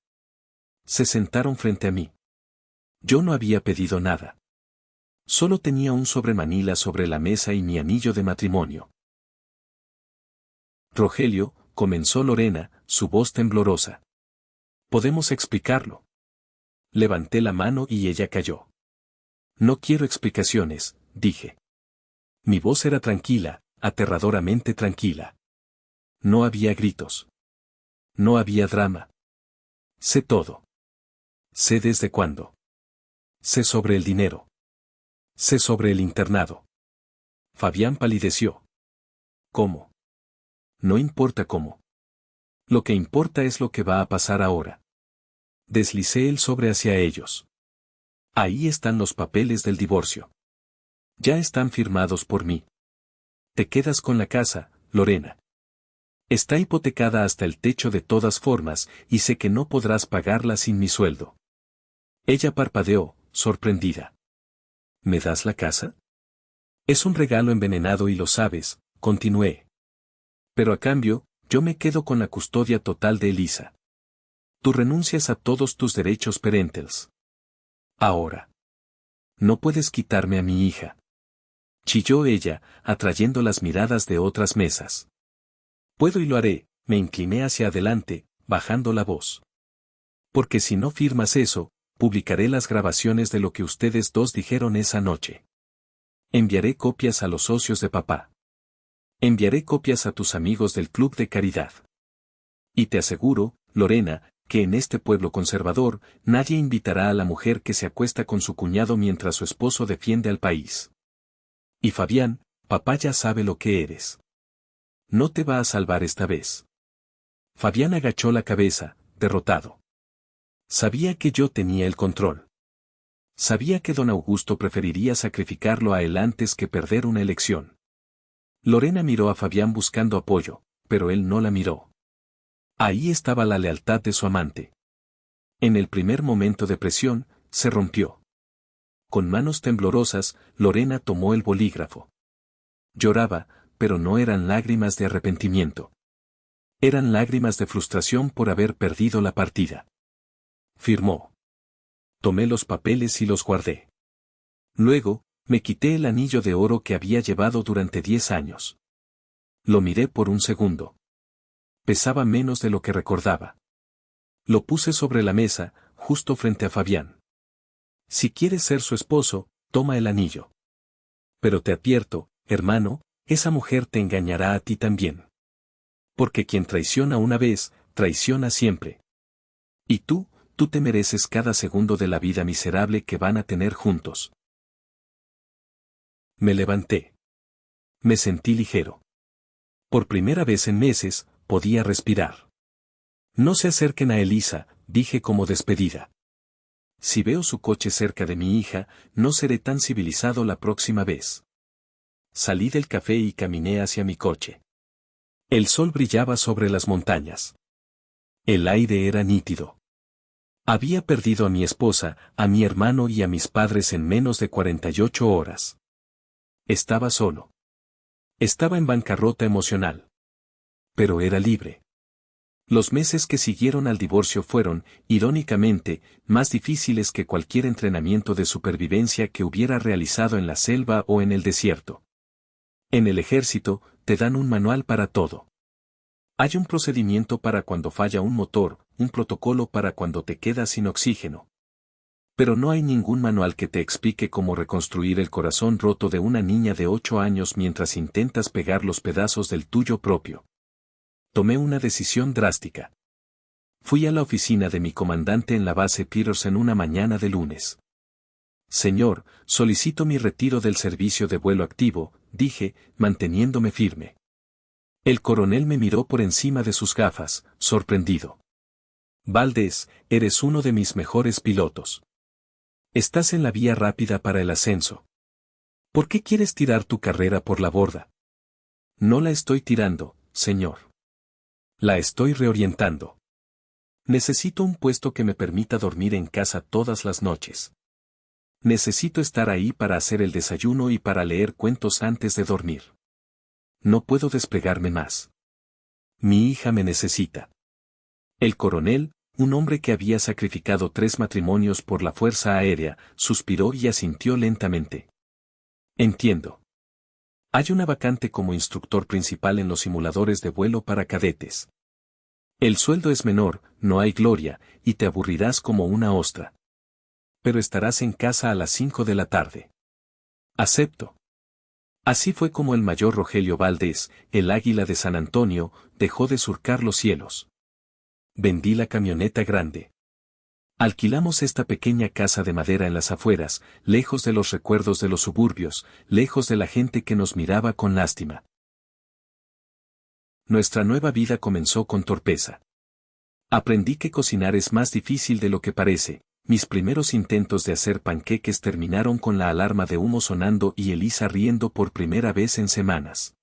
Se sentaron frente a mí. Yo no había pedido nada. Solo tenía un sobremanila sobre la mesa y mi anillo de matrimonio. Rogelio, comenzó Lorena, su voz temblorosa. ¿Podemos explicarlo? Levanté la mano y ella cayó. No quiero explicaciones, dije. Mi voz era tranquila, aterradoramente tranquila. No había gritos. No había drama. Sé todo. Sé desde cuándo. Sé sobre el dinero. Sé sobre el internado. Fabián palideció. ¿Cómo? No importa cómo. Lo que importa es lo que va a pasar ahora. Deslicé el sobre hacia ellos. Ahí están los papeles del divorcio. Ya están firmados por mí. Te quedas con la casa, Lorena. Está hipotecada hasta el techo de todas formas, y sé que no podrás pagarla sin mi sueldo. Ella parpadeó, sorprendida. ¿Me das la casa? Es un regalo envenenado y lo sabes, continué. Pero a cambio, yo me quedo con la custodia total de Elisa. Tú renuncias a todos tus derechos parentales. Ahora. No puedes quitarme a mi hija. Chilló ella, atrayendo las miradas de otras mesas. Puedo y lo haré, me incliné hacia adelante, bajando la voz. Porque si no firmas eso, publicaré las grabaciones de lo que ustedes dos dijeron esa noche. Enviaré copias a los socios de papá. Enviaré copias a tus amigos del club de caridad. Y te aseguro, Lorena, que en este pueblo conservador, nadie invitará a la mujer que se acuesta con su cuñado mientras su esposo defiende al país. Y Fabián, papá ya sabe lo que eres. No te va a salvar esta vez. Fabián agachó la cabeza, derrotado. Sabía que yo tenía el control. Sabía que don Augusto preferiría sacrificarlo a él antes que perder una elección. Lorena miró a Fabián buscando apoyo, pero él no la miró. Ahí estaba la lealtad de su amante. En el primer momento de presión, se rompió. Con manos temblorosas, Lorena tomó el bolígrafo. Lloraba, pero no eran lágrimas de arrepentimiento. Eran lágrimas de frustración por haber perdido la partida. Firmó. Tomé los papeles y los guardé. Luego, me quité el anillo de oro que había llevado durante 10 años. Lo miré por un segundo. Pesaba menos de lo que recordaba. Lo puse sobre la mesa, justo frente a Fabián. Si quieres ser su esposo, toma el anillo. Pero te advierto, hermano, esa mujer te engañará a ti también. Porque quien traiciona una vez, traiciona siempre. Y tú te mereces cada segundo de la vida miserable que van a tener juntos. Me levanté. Me sentí ligero. Por primera vez en meses, podía respirar. No se acerquen a Elisa, dije como despedida. Si veo su coche cerca de mi hija, no seré tan civilizado la próxima vez. Salí del café y caminé hacia mi coche. El sol brillaba sobre las montañas. El aire era nítido. Había perdido a mi esposa, a mi hermano y a mis padres en menos de 48 horas. Estaba solo. Estaba en bancarrota emocional. Pero era libre. Los meses que siguieron al divorcio fueron, irónicamente, más difíciles que cualquier entrenamiento de supervivencia que hubiera realizado en la selva o en el desierto. En el ejército, te dan un manual para todo. Hay un procedimiento para cuando falla un motor, un protocolo para cuando te quedas sin oxígeno. Pero no hay ningún manual que te explique cómo reconstruir el corazón roto de una niña de 8 años mientras intentas pegar los pedazos del tuyo propio. Tomé una decisión drástica. Fui a la oficina de mi comandante en la base Peterson una mañana de lunes. Señor, solicito mi retiro del servicio de vuelo activo, dije, manteniéndome firme. El coronel me miró por encima de sus gafas, sorprendido. Valdés, eres uno de mis mejores pilotos. Estás en la vía rápida para el ascenso. ¿Por qué quieres tirar tu carrera por la borda? No la estoy tirando, señor. La estoy reorientando. Necesito un puesto que me permita dormir en casa todas las noches. Necesito estar ahí para hacer el desayuno y para leer cuentos antes de dormir. No puedo desplegarme más. Mi hija me necesita. El coronel, un hombre que había sacrificado 3 matrimonios por la Fuerza Aérea, suspiró y asintió lentamente. Entiendo. Hay una vacante como instructor principal en los simuladores de vuelo para cadetes. El sueldo es menor, no hay gloria, y te aburrirás como una ostra. Pero estarás en casa a las 5 de la tarde. Acepto. Así fue como el mayor Rogelio Valdés, el águila de San Antonio, dejó de surcar los cielos. Vendí la camioneta grande. Alquilamos esta pequeña casa de madera en las afueras, lejos de los recuerdos de los suburbios, lejos de la gente que nos miraba con lástima. Nuestra nueva vida comenzó con torpeza. Aprendí que cocinar es más difícil de lo que parece. Mis primeros intentos de hacer panqueques terminaron con la alarma de humo sonando y Elisa riendo por primera vez en semanas.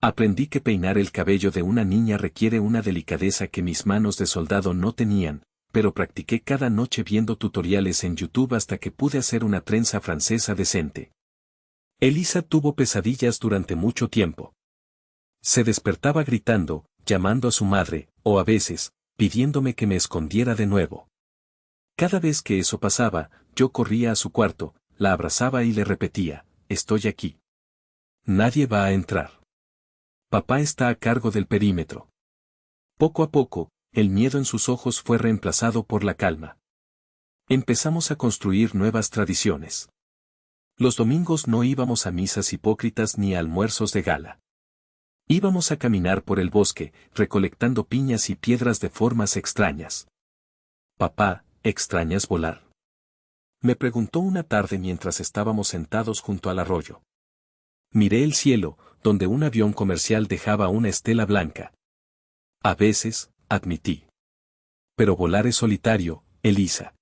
Aprendí que peinar el cabello de una niña requiere una delicadeza que mis manos de soldado no tenían, pero practiqué cada noche viendo tutoriales en YouTube hasta que pude hacer una trenza francesa decente. Elisa tuvo pesadillas durante mucho tiempo. Se despertaba gritando, llamando a su madre, o a veces, pidiéndome que me escondiera de nuevo. Cada vez que eso pasaba, yo corría a su cuarto, la abrazaba y le repetía, estoy aquí. Nadie va a entrar. Papá está a cargo del perímetro. Poco a poco, el miedo en sus ojos fue reemplazado por la calma. Empezamos a construir nuevas tradiciones. Los domingos no íbamos a misas hipócritas ni a almuerzos de gala. Íbamos a caminar por el bosque, recolectando piñas y piedras de formas extrañas. Papá, ¿extrañas volar? Me preguntó una tarde mientras estábamos sentados junto al arroyo. Miré el cielo, donde un avión comercial dejaba una estela blanca. A veces, admití. Pero volar es solitario, Elisa.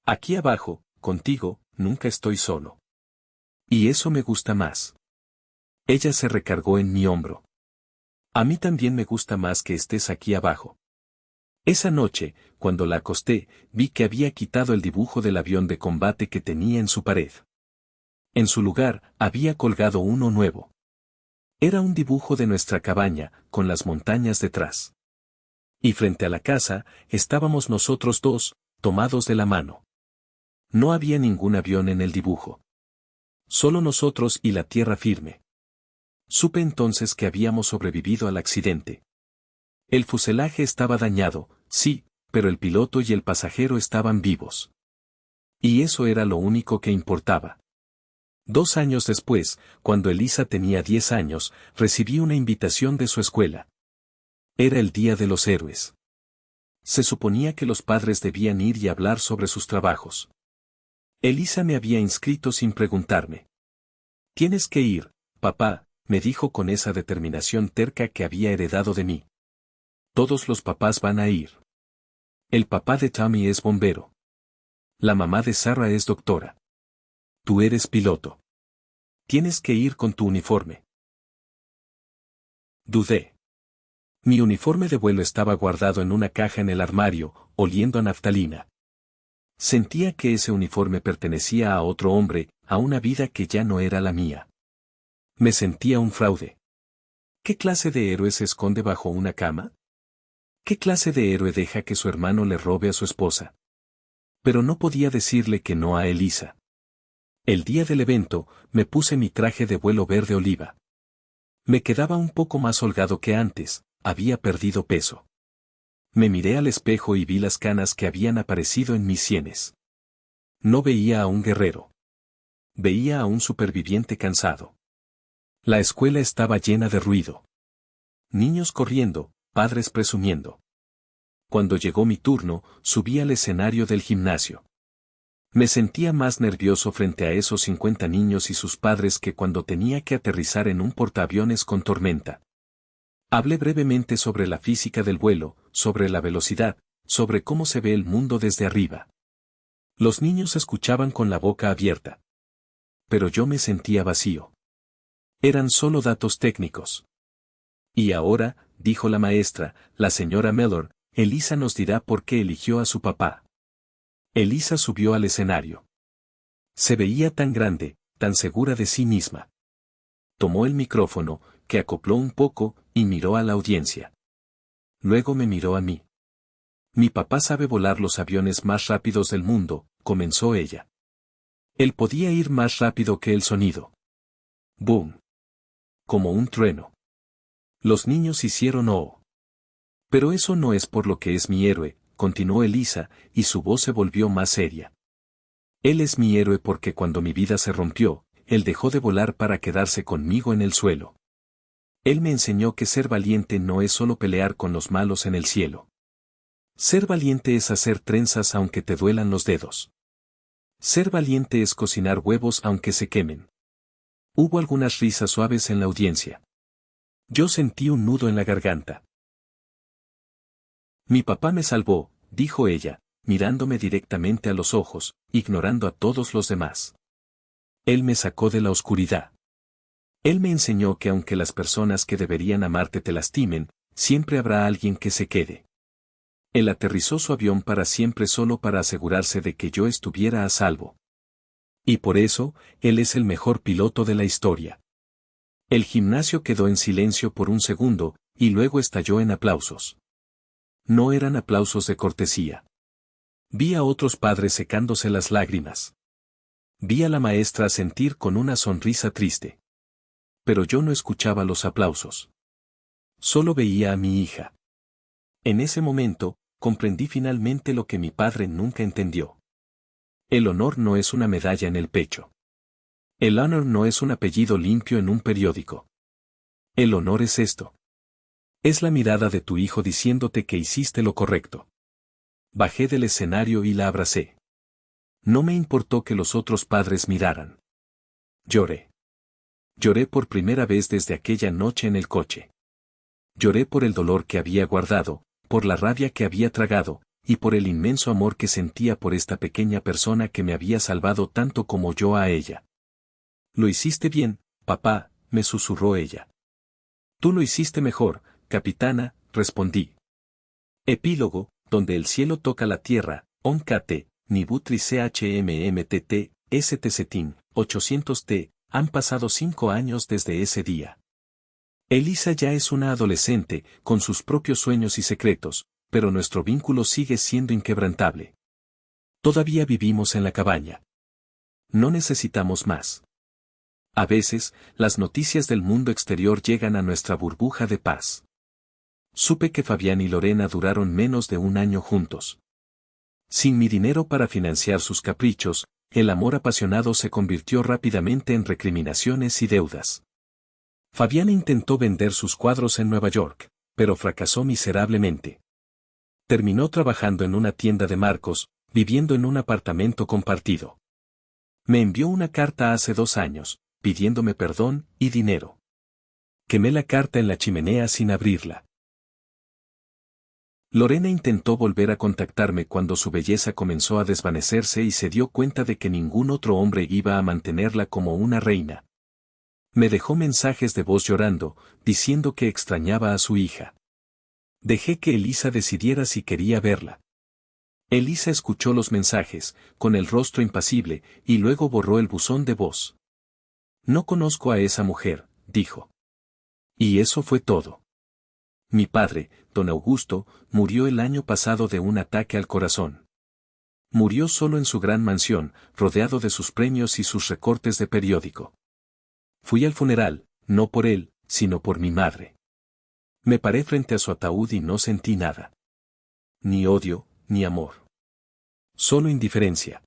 Aquí abajo, contigo, nunca estoy solo. Y eso me gusta más. Ella se recargó en mi hombro. A mí también me gusta más que estés aquí abajo. Esa noche, cuando la acosté, vi que había quitado el dibujo del avión de combate que tenía en su pared. En su lugar, había colgado uno nuevo. Era un dibujo de nuestra cabaña, con las montañas detrás. Y frente a la casa, estábamos nosotros dos, tomados de la mano. No había ningún avión en el dibujo. Solo nosotros y la tierra firme. Supe entonces que habíamos sobrevivido al accidente. El fuselaje estaba dañado, sí, pero el piloto y el pasajero estaban vivos. Y eso era lo único que importaba. 2 años después, cuando Elisa tenía 10 años, recibí una invitación de su escuela. Era el Día de los Héroes. Se suponía que los padres debían ir y hablar sobre sus trabajos. Elisa me había inscrito sin preguntarme. Tienes que ir, papá, me dijo con esa determinación terca que había heredado de mí. Todos los papás van a ir. El papá de Tommy es bombero. La mamá de Sarah es doctora. Tú eres piloto. Tienes que ir con tu uniforme. Dudé. Mi uniforme de vuelo estaba guardado en una caja en el armario, oliendo a naftalina. Sentía que ese uniforme pertenecía a otro hombre, a una vida que ya no era la mía. Me sentía un fraude. ¿Qué clase de héroe se esconde bajo una cama? ¿Qué clase de héroe deja que su hermano le robe a su esposa? Pero no podía decirle que no a Elisa. El día del evento, me puse mi traje de vuelo verde oliva. Me quedaba un poco más holgado que antes, había perdido peso. Me miré al espejo y vi las canas que habían aparecido en mis sienes. No veía a un guerrero. Veía a un superviviente cansado. La escuela estaba llena de ruido. Niños corriendo, padres presumiendo. Cuando llegó mi turno, subí al escenario del gimnasio. Me sentía más nervioso frente a esos 50 niños y sus padres que cuando tenía que aterrizar en un portaaviones con tormenta. Hablé brevemente sobre la física del vuelo, sobre la velocidad, sobre cómo se ve el mundo desde arriba. Los niños escuchaban con la boca abierta. Pero yo me sentía vacío. Eran solo datos técnicos. Y ahora, dijo la maestra, la señora Mellor, Elisa nos dirá por qué eligió a su papá. Elisa subió al escenario. Se veía tan grande, tan segura de sí misma. Tomó el micrófono, que acopló un poco, y miró a la audiencia. Luego me miró a mí. Mi papá sabe volar los aviones más rápidos del mundo, comenzó ella. Él podía ir más rápido que el sonido. ¡Boom! Como un trueno. Los niños hicieron oh. Pero eso no es por lo que es mi héroe, continuó Elisa, y su voz se volvió más seria. Él es mi héroe porque cuando mi vida se rompió, él dejó de volar para quedarse conmigo en el suelo. Él me enseñó que ser valiente no es solo pelear con los malos en el cielo. Ser valiente es hacer trenzas aunque te duelan los dedos. Ser valiente es cocinar huevos aunque se quemen. Hubo algunas risas suaves en la audiencia. Yo sentí un nudo en la garganta. Mi papá me salvó, dijo ella, mirándome directamente a los ojos, ignorando a todos los demás. Él me sacó de la oscuridad. Él me enseñó que aunque las personas que deberían amarte te lastimen, siempre habrá alguien que se quede. Él aterrizó su avión para siempre solo para asegurarse de que yo estuviera a salvo. Y por eso, él es el mejor piloto de la historia. El gimnasio quedó en silencio por un segundo, y luego estalló en aplausos. No eran aplausos de cortesía. Vi a otros padres secándose las lágrimas. Vi a la maestra asentir con una sonrisa triste. Pero yo no escuchaba los aplausos. Solo veía a mi hija. En ese momento, comprendí finalmente lo que mi padre nunca entendió. El honor no es una medalla en el pecho. El honor no es un apellido limpio en un periódico. El honor es esto. Es la mirada de tu hijo diciéndote que hiciste lo correcto. Bajé del escenario y la abracé. No me importó que los otros padres miraran. Lloré. Lloré por primera vez desde aquella noche en el coche. Lloré por el dolor que había guardado, por la rabia que había tragado, y por el inmenso amor que sentía por esta pequeña persona que me había salvado tanto como yo a ella. Lo hiciste bien, papá, me susurró ella. Tú lo hiciste mejor, capitana, respondí. Epílogo, donde el cielo toca la tierra, ONKT, Nibutri CHMMTT, STCTIN, 800T, han pasado 5 años desde ese día. Elisa ya es una adolescente, con sus propios sueños y secretos, pero nuestro vínculo sigue siendo inquebrantable. Todavía vivimos en la cabaña. No necesitamos más. A veces, las noticias del mundo exterior llegan a nuestra burbuja de paz. Supe que Fabián y Lorena duraron menos de un año juntos. Sin mi dinero para financiar sus caprichos, el amor apasionado se convirtió rápidamente en recriminaciones y deudas. Fabián intentó vender sus cuadros en Nueva York, pero fracasó miserablemente. Terminó trabajando en una tienda de marcos, viviendo en un apartamento compartido. Me envió una carta hace 2 años, pidiéndome perdón y dinero. Quemé la carta en la chimenea sin abrirla. Lorena intentó volver a contactarme cuando su belleza comenzó a desvanecerse y se dio cuenta de que ningún otro hombre iba a mantenerla como una reina. Me dejó mensajes de voz llorando, diciendo que extrañaba a su hija. Dejé que Elisa decidiera si quería verla. Elisa escuchó los mensajes, con el rostro impasible, y luego borró el buzón de voz. No conozco a esa mujer, dijo. Y eso fue todo. Mi padre, don Augusto, murió el año pasado de un ataque al corazón. Murió solo en su gran mansión, rodeado de sus premios y sus recortes de periódico. Fui al funeral, no por él, sino por mi madre. Me paré frente a su ataúd y no sentí nada. Ni odio, ni amor. Solo indiferencia.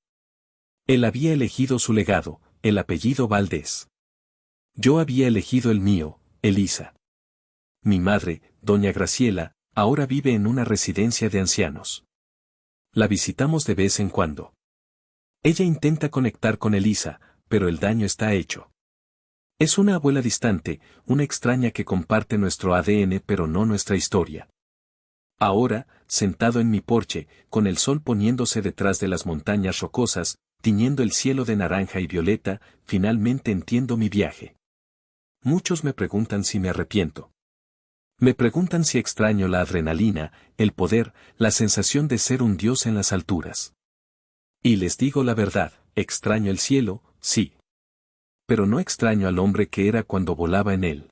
Él había elegido su legado, el apellido Valdés. Yo había elegido el mío, Elisa. Mi madre, doña Graciela, ahora vive en una residencia de ancianos. La visitamos de vez en cuando. Ella intenta conectar con Elisa, pero el daño está hecho. Es una abuela distante, una extraña que comparte nuestro ADN pero no nuestra historia. Ahora, sentado en mi porche, con el sol poniéndose detrás de las montañas rocosas, tiñendo el cielo de naranja y violeta, finalmente entiendo mi viaje. Muchos me preguntan si me arrepiento. Me preguntan si extraño la adrenalina, el poder, la sensación de ser un dios en las alturas. Y les digo la verdad, extraño el cielo, sí. Pero no extraño al hombre que era cuando volaba en él.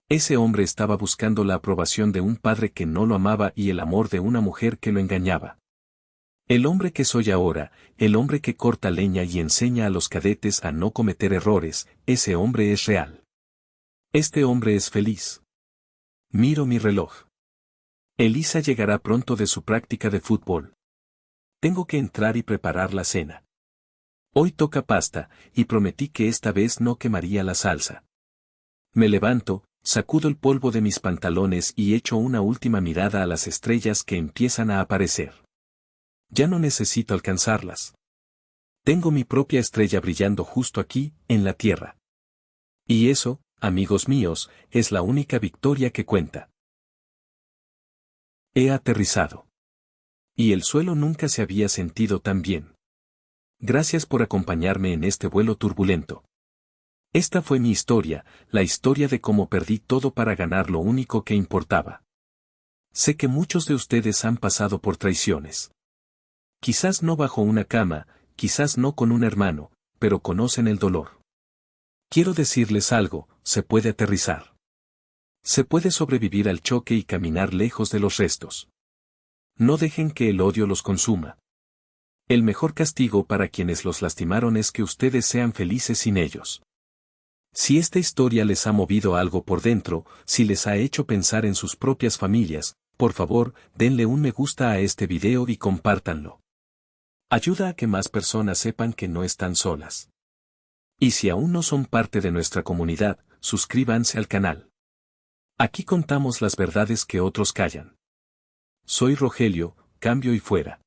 Ese hombre estaba buscando la aprobación de un padre que no lo amaba y el amor de una mujer que lo engañaba. El hombre que soy ahora, el hombre que corta leña y enseña a los cadetes a no cometer errores, ese hombre es real. Este hombre es feliz. Miro mi reloj. Elisa llegará pronto de su práctica de fútbol. Tengo que entrar y preparar la cena. Hoy toca pasta, y prometí que esta vez no quemaría la salsa. Me levanto, sacudo el polvo de mis pantalones y echo una última mirada a las estrellas que empiezan a aparecer. Ya no necesito alcanzarlas. Tengo mi propia estrella brillando justo aquí, en la tierra. Y eso, amigos míos, es la única victoria que cuenta. He aterrizado. Y el suelo nunca se había sentido tan bien. Gracias por acompañarme en este vuelo turbulento. Esta fue mi historia, la historia de cómo perdí todo para ganar lo único que importaba. Sé que muchos de ustedes han pasado por traiciones. Quizás no bajo una cama, quizás no con un hermano, pero conocen el dolor. Quiero decirles algo, se puede aterrizar. Se puede sobrevivir al choque y caminar lejos de los restos. No dejen que el odio los consuma. El mejor castigo para quienes los lastimaron es que ustedes sean felices sin ellos. Si esta historia les ha movido algo por dentro, si les ha hecho pensar en sus propias familias, por favor, denle un me gusta a este video y compártanlo. Ayuda a que más personas sepan que no están solas. Y si aún no son parte de nuestra comunidad, suscríbanse al canal. Aquí contamos las verdades que otros callan. Soy Rogelio, cambio y fuera.